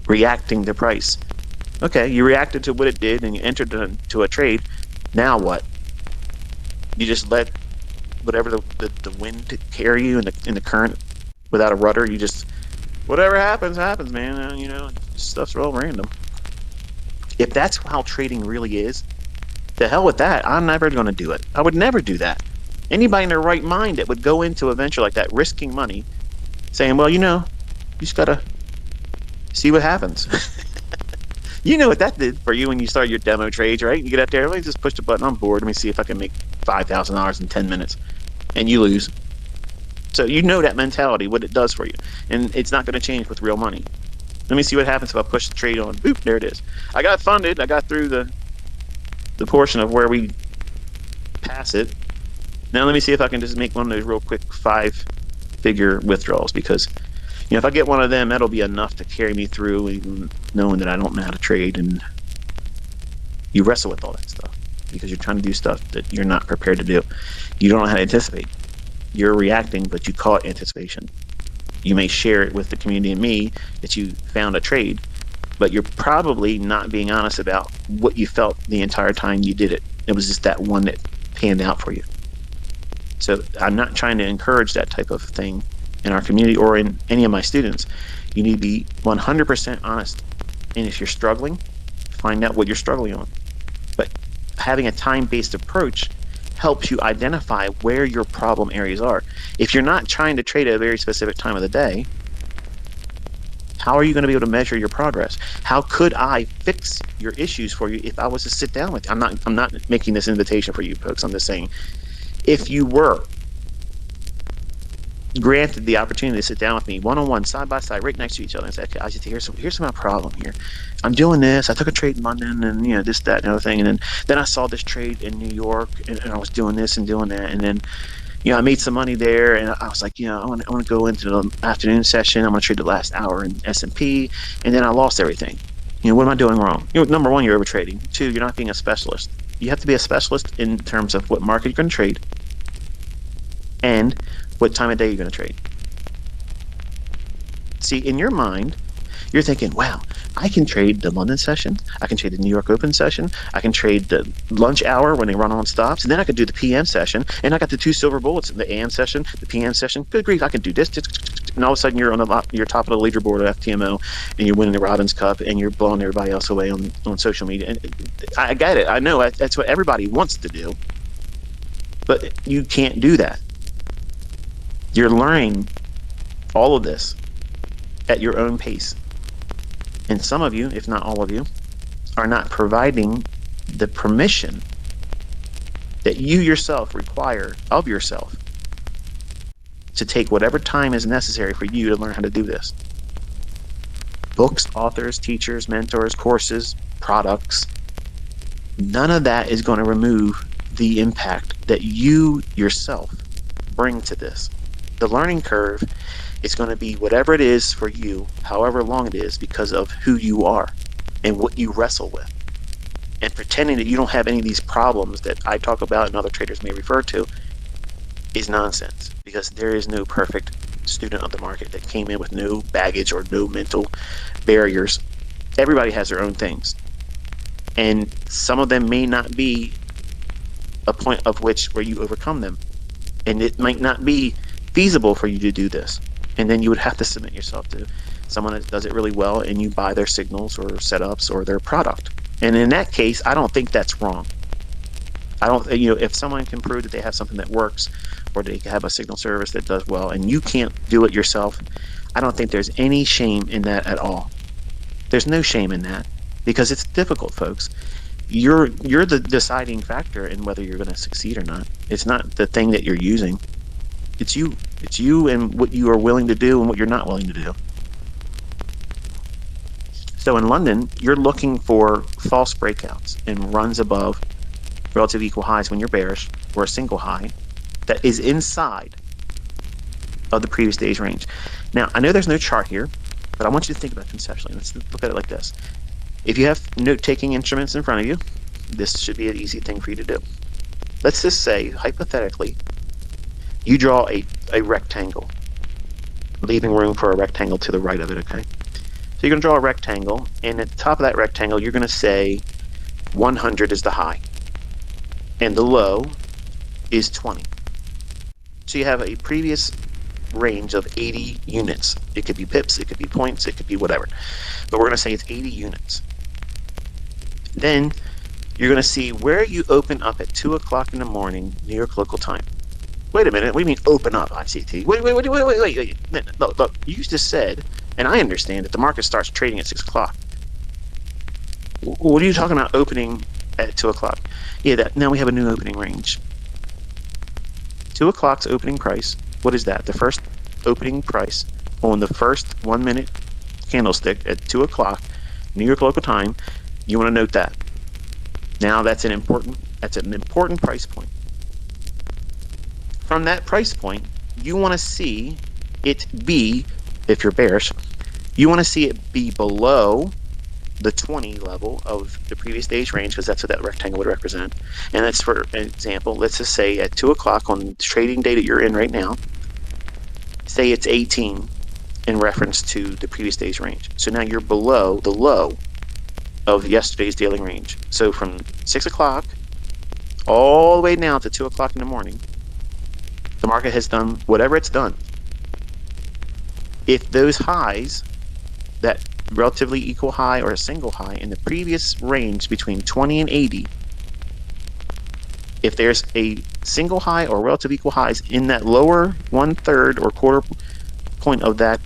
Reacting to price. Okay, you reacted to what it did and you entered into a trade. Now what? You just let whatever the wind carry you in the current without a rudder. You just, whatever happens, man. Stuff's real random. If that's how trading really is, the hell with that. I'm never going to do it. I would never do that. Anybody in their right mind that would go into a venture like that, risking money, saying, well, you just got to see what happens. You know what that did for you when you start your demo trades, right? You get out there, let me just push the button on board. Let me see if I can make $5,000 in 10 minutes. And you lose. So you know that mentality, what it does for you. And it's not going to change with real money. Let me see what happens if I push the trade on. Boop, there it is. I got funded. I got through the portion of where we pass it. Now let me see if I can just make one of those real quick 5-figure withdrawals, because if I get one of them, that'll be enough to carry me through, even knowing that I don't know how to trade. And you wrestle with all that stuff. because you're trying to do stuff that you're not prepared to do. You don't know how to anticipate. You're reacting, but you call it anticipation. You may share it with the community and me that you found a trade, but you're probably not being honest about what you felt the entire time you did it. It was just that one that panned out for you. So I'm not trying to encourage that type of thing in our community or in any of my students. You need to be 100% honest. And if you're struggling, find out what you're struggling on. But having a time-based approach helps you identify where your problem areas are. If you're not trying to trade at a very specific time of the day, how are you going to be able to measure your progress? How could I fix your issues for you if I was to sit down with you? I'm not making this invitation for you folks. I'm just saying, if you were granted the opportunity to sit down with me one-on-one, side by side, right next to each other, and say, okay, ICT, here's my problem here. I'm doing this. I took a trade in London, and this, that, and other thing, and then I saw this trade in New York, and I was doing this and doing that, and then I made some money there, and I was like, I want to go into the afternoon session. I'm going to trade the last hour in S&P, and then I lost everything. What am I doing wrong? Number one, you're overtrading. Two, you're not being a specialist. You have to be a specialist in terms of what market you're going to trade and what time of day you're going to trade. See, in your mind, you're thinking, wow, I can trade the London session. I can trade the New York Open session. I can trade the lunch hour when they run on stops. And then I could do the PM session. And I got the 2 silver bullets in the AM session, the PM session. Good grief, I can do this. And all of a sudden you're you're top of the leaderboard of FTMO and you're winning the Robbins Cup and you're blowing everybody else away on social media. And I get it. I know that's what everybody wants to do. But you can't do that. You're learning all of this at your own pace. And some of you, if not all of you, are not providing the permission that you yourself require of yourself to take whatever time is necessary for you to learn how to do this. Books, authors, teachers, mentors, courses, products, none of that is going to remove the impact that you yourself bring to this. The learning curve is going to be whatever it is for you, however long it is, because of who you are and what you wrestle with. And pretending that you don't have any of these problems that I talk about and other traders may refer to is nonsense, because there is no perfect student of the market that came in with no baggage or no mental barriers. Everybody has their own things. And some of them may not be a point of which where you overcome them. And it might not be feasible for you to do this. And then you would have to submit yourself to someone that does it really well, and you buy their signals or setups or their product. And in that case, I don't think that's wrong. I don't, if someone can prove that they have something that works, or they have a signal service that does well, and you can't do it yourself, I don't think there's any shame in that at all. There's no shame in that, because it's difficult, folks. You're the deciding factor in whether you're going to succeed or not. It's not the thing that you're using. It's you. It's you and what you are willing to do and what you're not willing to do. So in London, you're looking for false breakouts and runs above relative equal highs when you're bearish, or a single high that is inside of the previous day's range. Now, I know there's no chart here, but I want you to think about it conceptually. Let's look at it like this. If you have note-taking instruments in front of you, this should be an easy thing for you to do. Let's just say, hypothetically, you draw a rectangle, leaving room for a rectangle to the right of it, okay? So you're going to draw a rectangle, and at the top of that rectangle, you're going to say 100 is the high, and the low is 20. So you have a previous range of 80 units. It could be pips, it could be points, it could be whatever. But we're going to say it's 80 units. Then you're going to see where you open up at 2 o'clock in the morning, New York local time. Wait a minute, what do you mean open up, ICT? Wait. Look, you just said, and I understand that the market starts trading at 6 o'clock. What are you talking about opening at 2 o'clock? Yeah, now we have a new opening range. 2 o'clock's opening price, what is that? The first opening price on the first 1 minute candlestick at 2 o'clock, New York local time. You want to note that. Now that's an important price point. From that price point, you want to see it be, if you're bearish, you want to see it be below the 20 level of the previous day's range, because that's what that rectangle would represent. And that's, for an example, let's just say at 2 o'clock on the trading day that you're in right now, say it's 18 in reference to the previous day's range. So now you're below the low of yesterday's daily range. So from 6 o'clock all the way now to 2 o'clock in the morning, the market has done whatever it's done. If those highs, that relatively equal high or a single high in the previous range between 20 and 80, if there's a single high or relative equal highs in that lower 1/3 or quarter point of that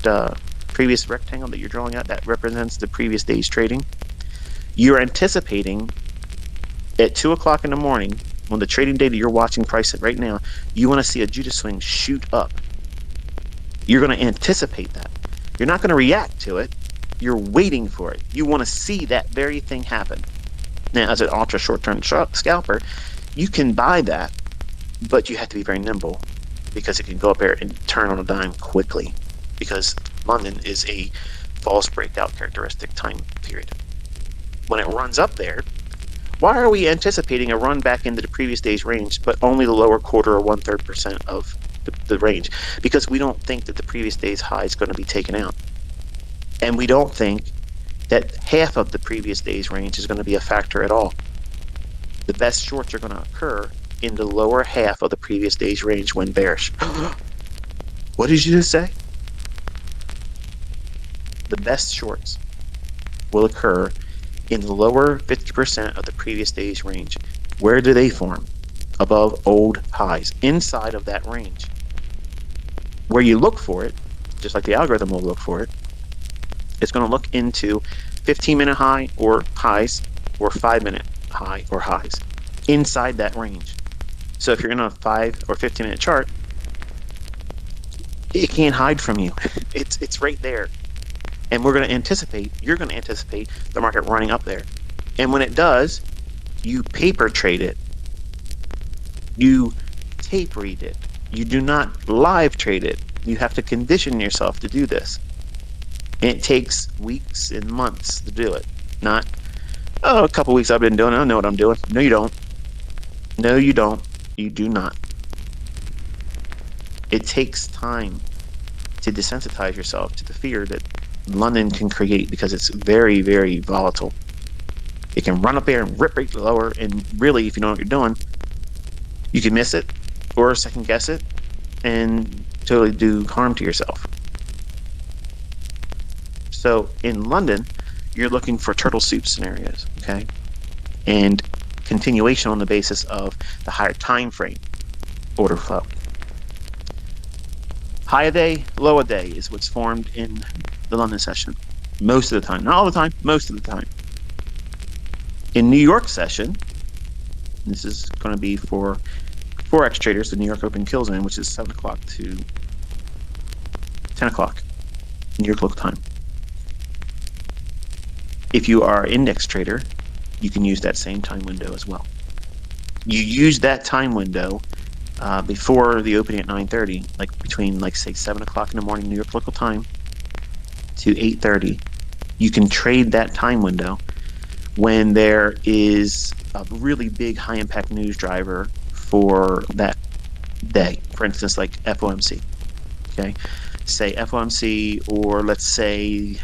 previous rectangle that you're drawing out, that represents the previous day's trading, you're anticipating at 2 o'clock in the morning, on the trading day that you're watching price at right now, you want to see a Judah swing shoot up. You're going to anticipate that. You're not going to react to it. You're waiting for it. You want to see that very thing happen. Now, as an ultra short-term scalper, you can buy that, but you have to be very nimble, because it can go up there and turn on a dime quickly, because London is a false breakout characteristic time period. When it runs up there, why are we anticipating a run back into the previous day's range, but only the lower quarter or 1/3% of the range? Because we don't think that the previous day's high is going to be taken out. And we don't think that half of the previous day's range is going to be a factor at all. The best shorts are going to occur in the lower half of the previous day's range when bearish. What did you just say? The best shorts will occur in the lower 50% of the previous day's range. Where do they form? Above old highs, inside of that range. Where you look for it, just like the algorithm will look for it, it's going to look into 15-minute high or highs, or 5-minute high or highs inside that range. So if you're in a 5 or 15-minute chart, it can't hide from you. It's right there. And you're going to anticipate the market running up there. And when it does, you paper trade it. You tape read it. You do not live trade it. You have to condition yourself to do this. And it takes weeks and months to do it. Not, a couple weeks I've been doing it, I know what I'm doing. No, you don't. No, you don't. You do not. It takes time to desensitize yourself to the fear that London can create, because it's very, very volatile. It can run up there and rip right lower, and really, if you know what you're doing, you can miss it or second guess it and totally do harm to yourself. So in London, you're looking for turtle soup scenarios, okay? And continuation on the basis of the higher time frame order flow. High a day, low a day is what's formed in the London session. Most of the time. Not all the time, most of the time. In New York session, this is going to be for Forex traders, the New York Open Kill Zone, which is 7 o'clock to 10 o'clock New York local time. If you are an index trader, you can use that same time window as well. You use that time window before the opening at 9:30, like between, like, say 7 o'clock in the morning New York local time to 8:30. You can trade that time window when there is a really big high impact news driver for that day. For instance, like FOMC. Okay, say FOMC, or let's say,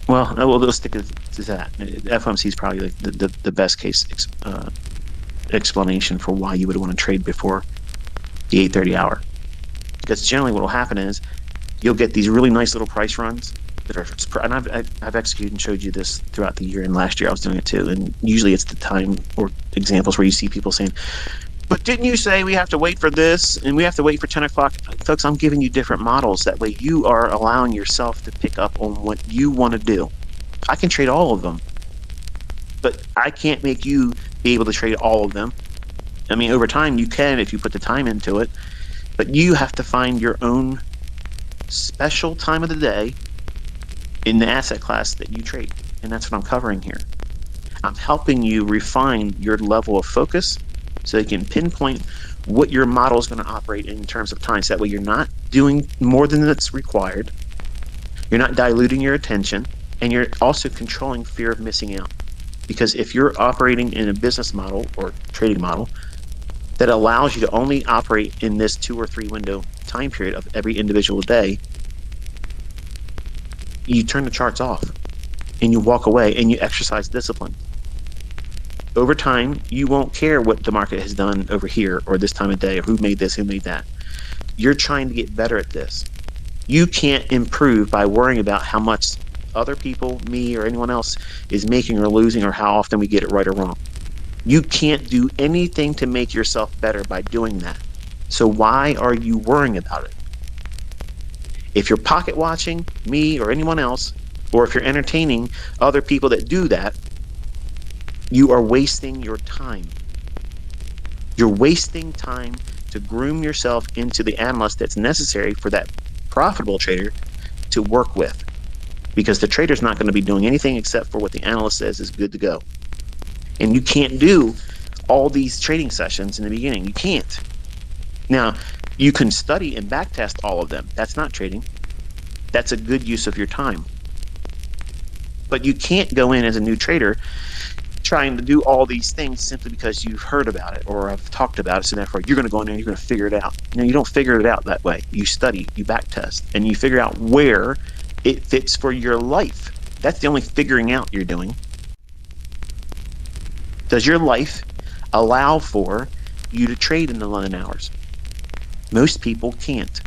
well, we'll stick to that. FOMC is probably like the best case explanation for why you would want to trade before the 8:30 hour. Because generally what will happen is you'll get these really nice little price runs that are, and I've executed and showed you this throughout the year, and last year I was doing it too. And usually it's the time or examples where you see people saying, but didn't you say we have to wait for this and we have to wait for 10 o'clock? Folks, I'm giving you different models. That way you are allowing yourself to pick up on what you want to do. I can trade all of them, but I can't make you be able to trade all of them. I mean, over time you can if you put the time into it, but you have to find your own special time of the day in the asset class that you trade. And that's what I'm covering here. I'm helping you refine your level of focus so you can pinpoint what your model is going to operate in terms of time. So that way you're not doing more than that's required. You're not diluting your attention, and you're also controlling fear of missing out. Because if you're operating in a business model or trading model that allows you to only operate in this 2 or 3 window time period of every individual day, you turn the charts off and you walk away and you exercise discipline. Over time, you won't care what the market has done over here or this time of day or who made this, who made that. You're trying to get better at this. You can't improve by worrying about how much other people, me or anyone else, is making or losing or how often we get it right or wrong. You can't do anything to make yourself better by doing that. So why are you worrying about it? If you're pocket watching me or anyone else, or if you're entertaining other people that do that, you are wasting your time. You're wasting time to groom yourself into the analyst that's necessary for that profitable trader to work with. Because the trader's not going to be doing anything except for what the analyst says is good to go. And you can't do all these trading sessions in the beginning. You can't. Now, you can study and backtest all of them. That's not trading. That's a good use of your time. But you can't go in as a new trader trying to do all these things simply because you've heard about it or have talked about it. So therefore, you're going to go in there and you're going to figure it out. No, you don't figure it out that way. You study, you backtest, and you figure out where it fits for your life. That's the only figuring out you're doing. Does your life allow for you to trade in the London hours? Most people can't.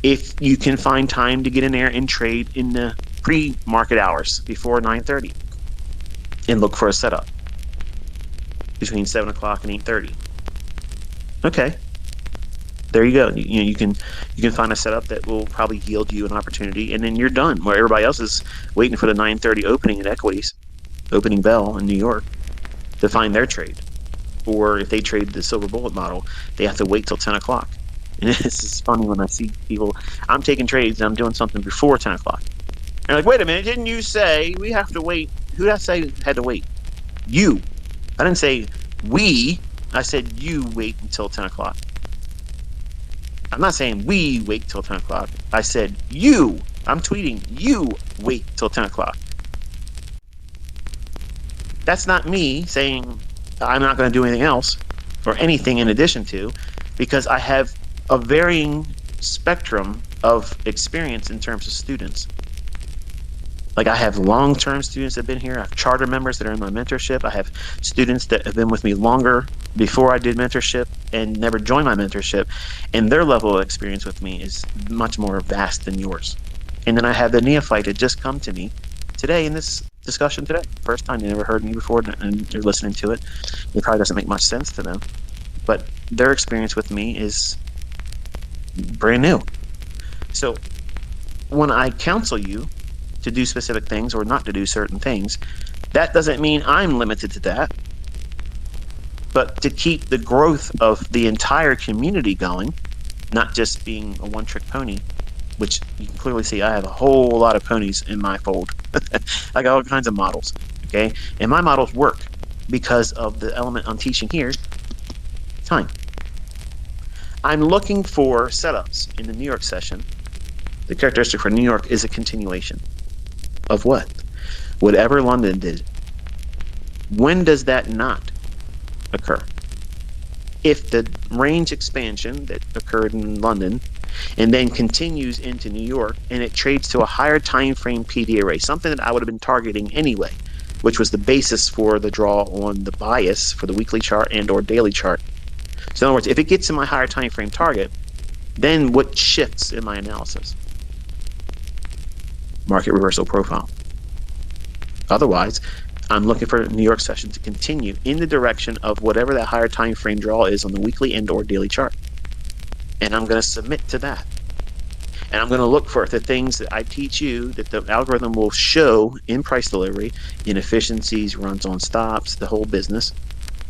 If you can find time to get in there and trade in the pre-market hours before 9:30 and look for a setup between 7 o'clock and 8:30. Okay, there you go. You can find a setup that will probably yield you an opportunity, and then you're done. Where everybody else is waiting for the 9:30 opening at equities, opening bell in New York, to find their trade. Or if they trade the silver bullet model, they have to wait till 10 o'clock. And it's just funny when I see people, I'm taking trades and I'm doing something before 10 o'clock. And they're like, wait a minute, didn't you say we have to wait? Who did I say had to wait? You. I didn't say we. I said you wait until 10 o'clock. I'm not saying we wait till 10 o'clock. I said you. I'm tweeting you wait till 10 o'clock. That's not me saying I'm not going to do anything else or anything in addition to, because I have a varying spectrum of experience in terms of students. Like I have long-term students that have been here. I have charter members that are in my mentorship. I have students that have been with me longer before I did mentorship and never joined my mentorship. And their level of experience with me is much more vast than yours. And then I have the neophyte that just come to me today in this discussion today. First time they never heard me before and they're listening to it. It probably doesn't make much sense to them. But their experience with me is brand new. So when I counsel you to do specific things or not to do certain things, that doesn't mean I'm limited to that. But to keep the growth of the entire community going, not just being a one-trick pony, which you can clearly see I have a whole lot of ponies in my fold. I got all kinds of models, okay? And my models work because of the element I'm teaching here, time. I'm looking for setups in the New York session. The characteristic for New York is a continuation of what? Whatever London did. When does that not occur? If the range expansion that occurred in London and then continues into New York and it trades to a higher time frame PD array, something that I would have been targeting anyway, which was the basis for the draw on the bias for the weekly chart and or daily chart. So in other words, if it gets to my higher time frame target, then what shifts in my analysis? Market reversal profile. Otherwise, I'm looking for a New York session to continue in the direction of whatever that higher time frame draw is on the weekly and or daily chart. And I'm going to submit to that. And I'm going to look for the things that I teach you that the algorithm will show in price delivery, inefficiencies, runs on stops, the whole business.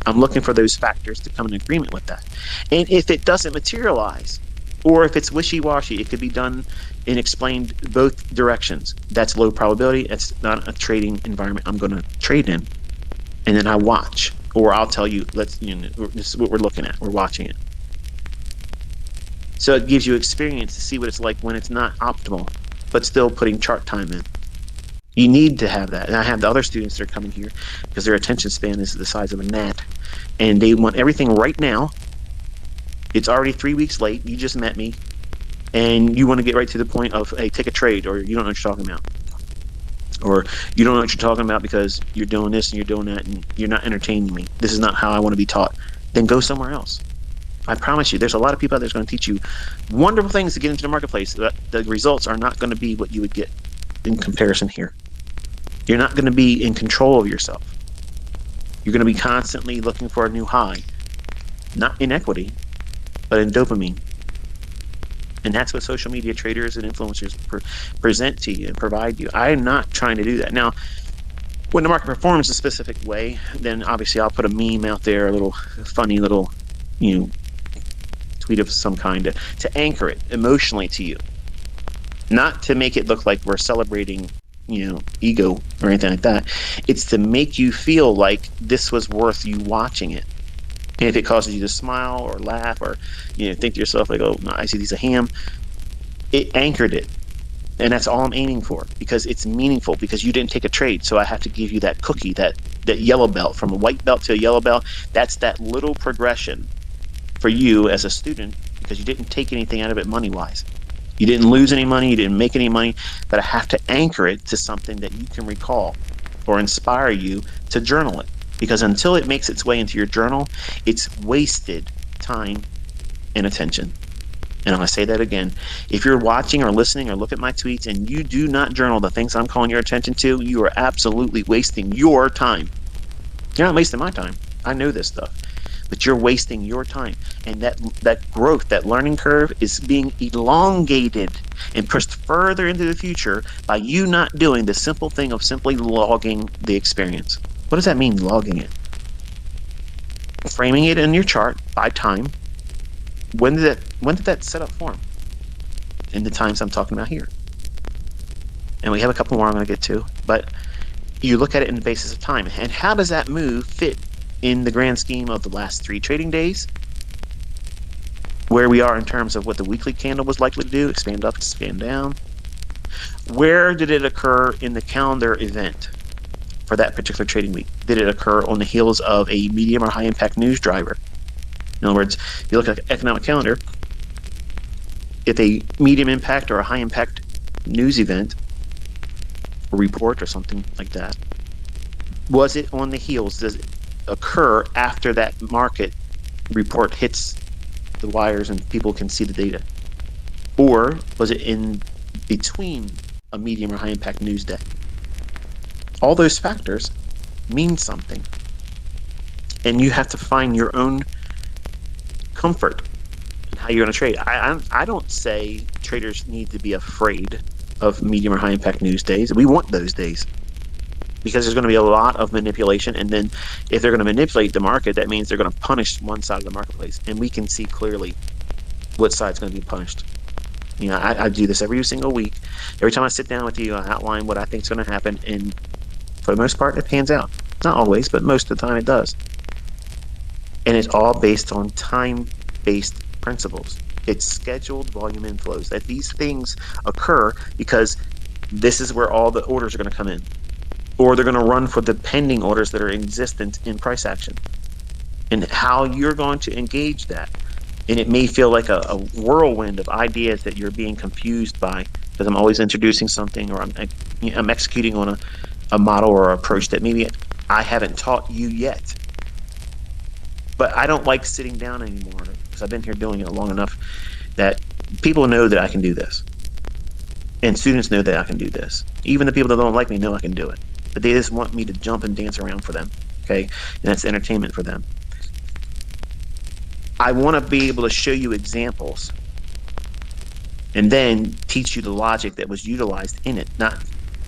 I'm looking for those factors to come in agreement with that. And if it doesn't materialize, or if it's wishy-washy, it could be done and explained both directions. That's low probability. That's not a trading environment I'm going to trade in. And then I watch, or I'll tell you, this is what we're looking at. We're watching it. So it gives you experience to see what it's like when it's not optimal. but still putting chart time in. You need to have that. And I have the other students that are coming here because their attention span is the size of a gnat, and they want everything right now. It's already 3 weeks late. You just met me, and you want to get right to the point of, hey, take a trade, or you don't know what you're talking about, or you don't know what you're talking about because you're doing this and you're doing that, and you're not entertaining me. This is not how I want to be taught. Then go somewhere else. I promise you, there's a lot of people out there that's going to teach you wonderful things to get into the marketplace. The results are not going to be what you would get in comparison here. You're not going to be in control of yourself. You're going to be constantly looking for a new high, not in equity, but in dopamine. And that's what social media traders and influencers present to you and provide you. I am not trying to do that. Now, when the market performs a specific way, then obviously I'll put a meme out there, a little funny little, tweet of some kind to anchor it emotionally to you. Not to make it look like we're celebrating, ego or anything like that. It's to make you feel like this was worth you watching it. And if it causes you to smile or laugh or, think to yourself like, oh, no, ICT's a ham, it anchored it. And that's all I'm aiming for, because it's meaningful, because you didn't take a trade. So I have to give you that cookie, that yellow belt, from a white belt to a yellow belt. That's that little progression for you as a student, because you didn't take anything out of it money-wise. You didn't lose any money, you didn't make any money, but I have to anchor it to something that you can recall or inspire you to journal it. Because until it makes its way into your journal, it's wasted time and attention. And I'm going to say that again. If you're watching or listening or look at my tweets and you do not journal the things I'm calling your attention to, you are absolutely wasting your time. You're not wasting my time. I know this stuff. But you're wasting your time. And that growth, that learning curve is being elongated and pushed further into the future by you not doing the simple thing of simply logging the experience. What does that mean, logging it? Framing it in your chart by time. When did that setup form? In the times I'm talking about here. And we have a couple more I'm going to get to. But you look at it in the basis of time. And how does that move fit in the grand scheme of the last 3 trading days? Where we are in terms of what the weekly candle was likely to do, expand up, expand down. Where did it occur in the calendar event for that particular trading week? Did it occur on the heels of a medium or high impact news driver? In other words, if you look at the economic calendar, if a medium impact or a high impact news event or report or something like that, was it on the heels? Does it occur after that market report hits the wires and people can see the data? Or was it in between a medium or high impact news day? All those factors mean something. And you have to find your own comfort in how you're going to trade. I don't say traders need to be afraid of medium or high impact news days. We want those days, because there's going to be a lot of manipulation. And then if they're going to manipulate the market, that means they're going to punish one side of the marketplace. And we can see clearly what side's going to be punished. I do this every single week. Every time I sit down with you, I outline what I think is going to happen. And for the most part, it pans out. Not always, but most of the time it does. And it's all based on time-based principles. It's scheduled volume inflows. That these things occur because this is where all the orders are going to come in. Or they're going to run for the pending orders that are existent in price action. And how you're going to engage that. And it may feel like a whirlwind of ideas that you're being confused by, because I'm always introducing something, or I'm executing on a model or approach that maybe I haven't taught you yet. But I don't like sitting down anymore, because I've been here doing it long enough that people know that I can do this. And students know that I can do this. Even the people that don't like me know I can do it. But they just want me to jump and dance around for them. Okay? And that's entertainment for them. I want to be able to show you examples and then teach you the logic that was utilized in it, not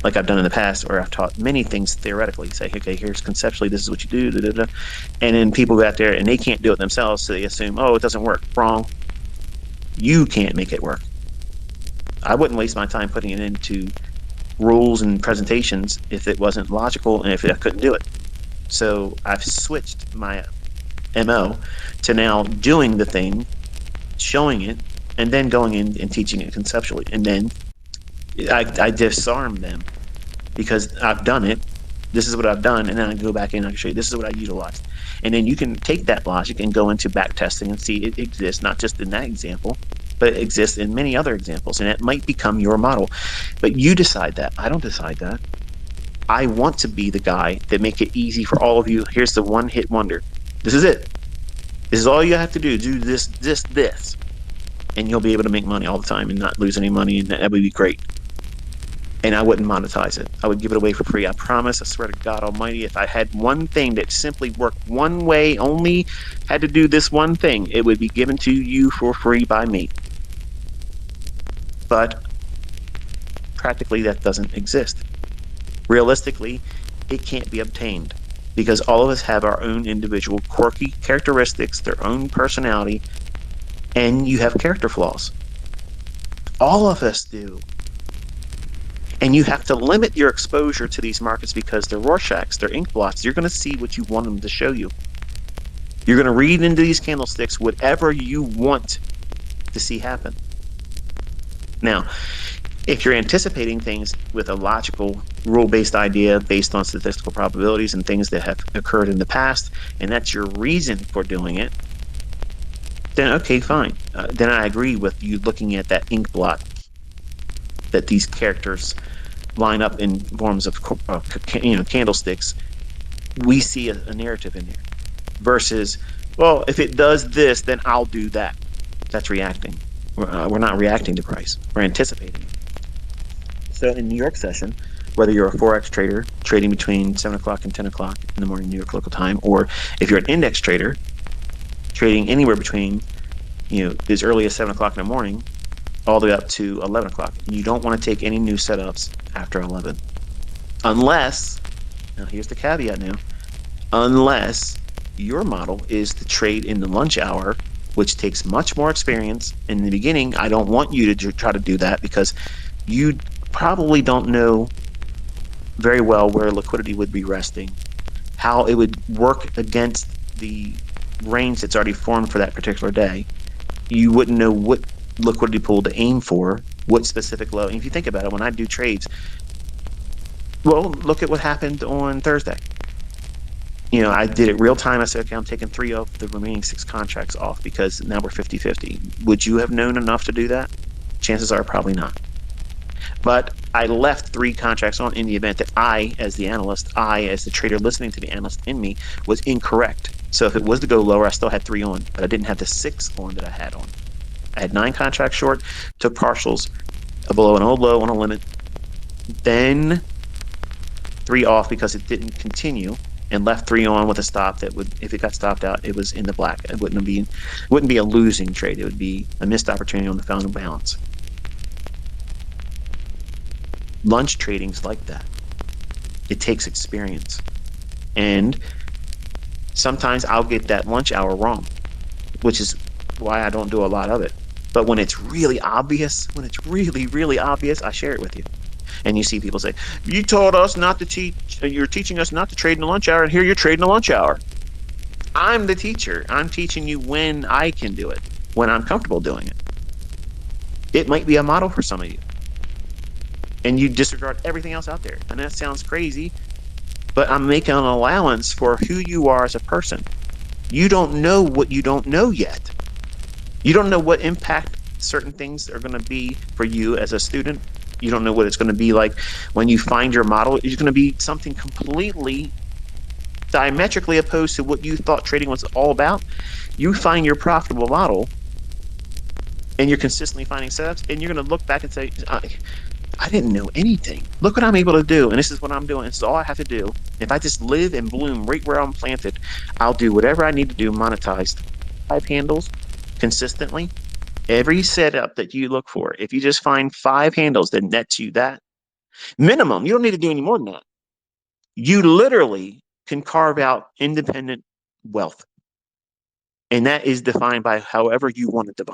like I've done in the past, or I've taught many things theoretically. Say, okay, here's conceptually, this is what you do, da, da, da. And then people go out there and they can't do it themselves, so they assume, oh, it doesn't work. Wrong. You can't make it work. I wouldn't waste my time putting it into rules and presentations if it wasn't logical and if I couldn't do it. So I've switched my MO to now doing the thing, showing it, and then going in and teaching it conceptually. And then I disarm them because I've done it. This is what I've done, and then I go back in and I can show you this is what I utilized. And then you can take that logic and go into back testing and see it exists not just in that example, but it exists in many other examples, and it might become your model. But you decide that. I don't decide that. I want to be the guy that make it easy for all of you. Here's the one hit wonder. This is it. This is all you have to do. Do this, and you'll be able to make money all the time and not lose any money, and that would be great. And I wouldn't monetize it. I would give it away for free. I promise. I swear to God Almighty, if I had one thing that simply worked one way, only had to do this one thing, it would be given to you for free by me. But practically, that doesn't exist. Realistically, it can't be obtained because all of us have our own individual quirky characteristics, their own personality, and you have character flaws. All of us do. And you have to limit your exposure to these markets because they're Rorschachs, they're ink blots. You're going to see what you want them to show you. You're going to read into these candlesticks whatever you want to see happen. Now, if you're anticipating things with a logical, rule-based idea based on statistical probabilities and things that have occurred in the past, and that's your reason for doing it, then okay, fine. Then I agree with you looking at that ink blot that these characters line up in forms of candlesticks. We see a narrative in there versus, well, if it does this, then I'll do that. That's reacting. We're not reacting to price. We're anticipating it. So in New York session, whether you're a Forex trader trading between 7 o'clock and 10 o'clock in the morning New York local time, or if you're an index trader trading anywhere between as early as 7 o'clock in the morning all the way up to 11 o'clock. You don't want to take any new setups after 11. Unless, now here's the caveat now, unless your model is to trade in the lunch hour, which takes much more experience. In the beginning, I don't want you to try to do that because you probably don't know very well where liquidity would be resting, how it would work against the range that's already formed for that particular day. You wouldn't know what liquidity pool to aim for, what specific low. And if you think about it, when I do trades, well, look at what happened on Thursday. I did it real time. I said, okay, I'm taking 3 of the remaining 6 contracts off because now we're 50-50. Would you have known enough to do that? Chances are probably not. But I left 3 contracts on in the event that I, as the analyst, I, as the trader listening to the analyst in me, was incorrect. So if it was to go lower, I still had 3 on, but I didn't have the 6 on that I had on. I had 9 contracts short, took partials below an old low on a limit, then 3 off because it didn't continue, and left 3 on with a stop that would, if it got stopped out, it was in the black. It wouldn't be a losing trade. It would be a missed opportunity on the final balance. Lunch trading's like that. It takes experience, and sometimes I'll get that lunch hour wrong, which is why I don't do a lot of it. But when it's really obvious, really obvious, I share it with you. And you see people say, you told us not to teach, you're teaching us not to trade in the lunch hour, and here you're trading the lunch hour. I'm the teacher. I'm teaching you when I can do it, when I'm comfortable doing it. It might be a model for some of you. And you disregard everything else out there. And that sounds crazy, but I'm making an allowance for who you are as a person. You don't know what you don't know yet. You don't know what impact certain things are going to be for you as a student. You don't know what it's going to be like when you find your model. It's going to be something completely diametrically opposed to what you thought trading was all about. You find your profitable model and you're consistently finding setups, and you're going to look back and say, I didn't know anything. Look what I'm able to do, and this is what I'm doing. This is all I have to do. If I just live and bloom right where I'm planted, I'll do whatever I need to do monetized. 5 handles consistently. Every setup that you look for, if you just find 5 handles that nets you that minimum, you don't need to do any more than that. You literally can carve out independent wealth. And that is defined by however you want to define.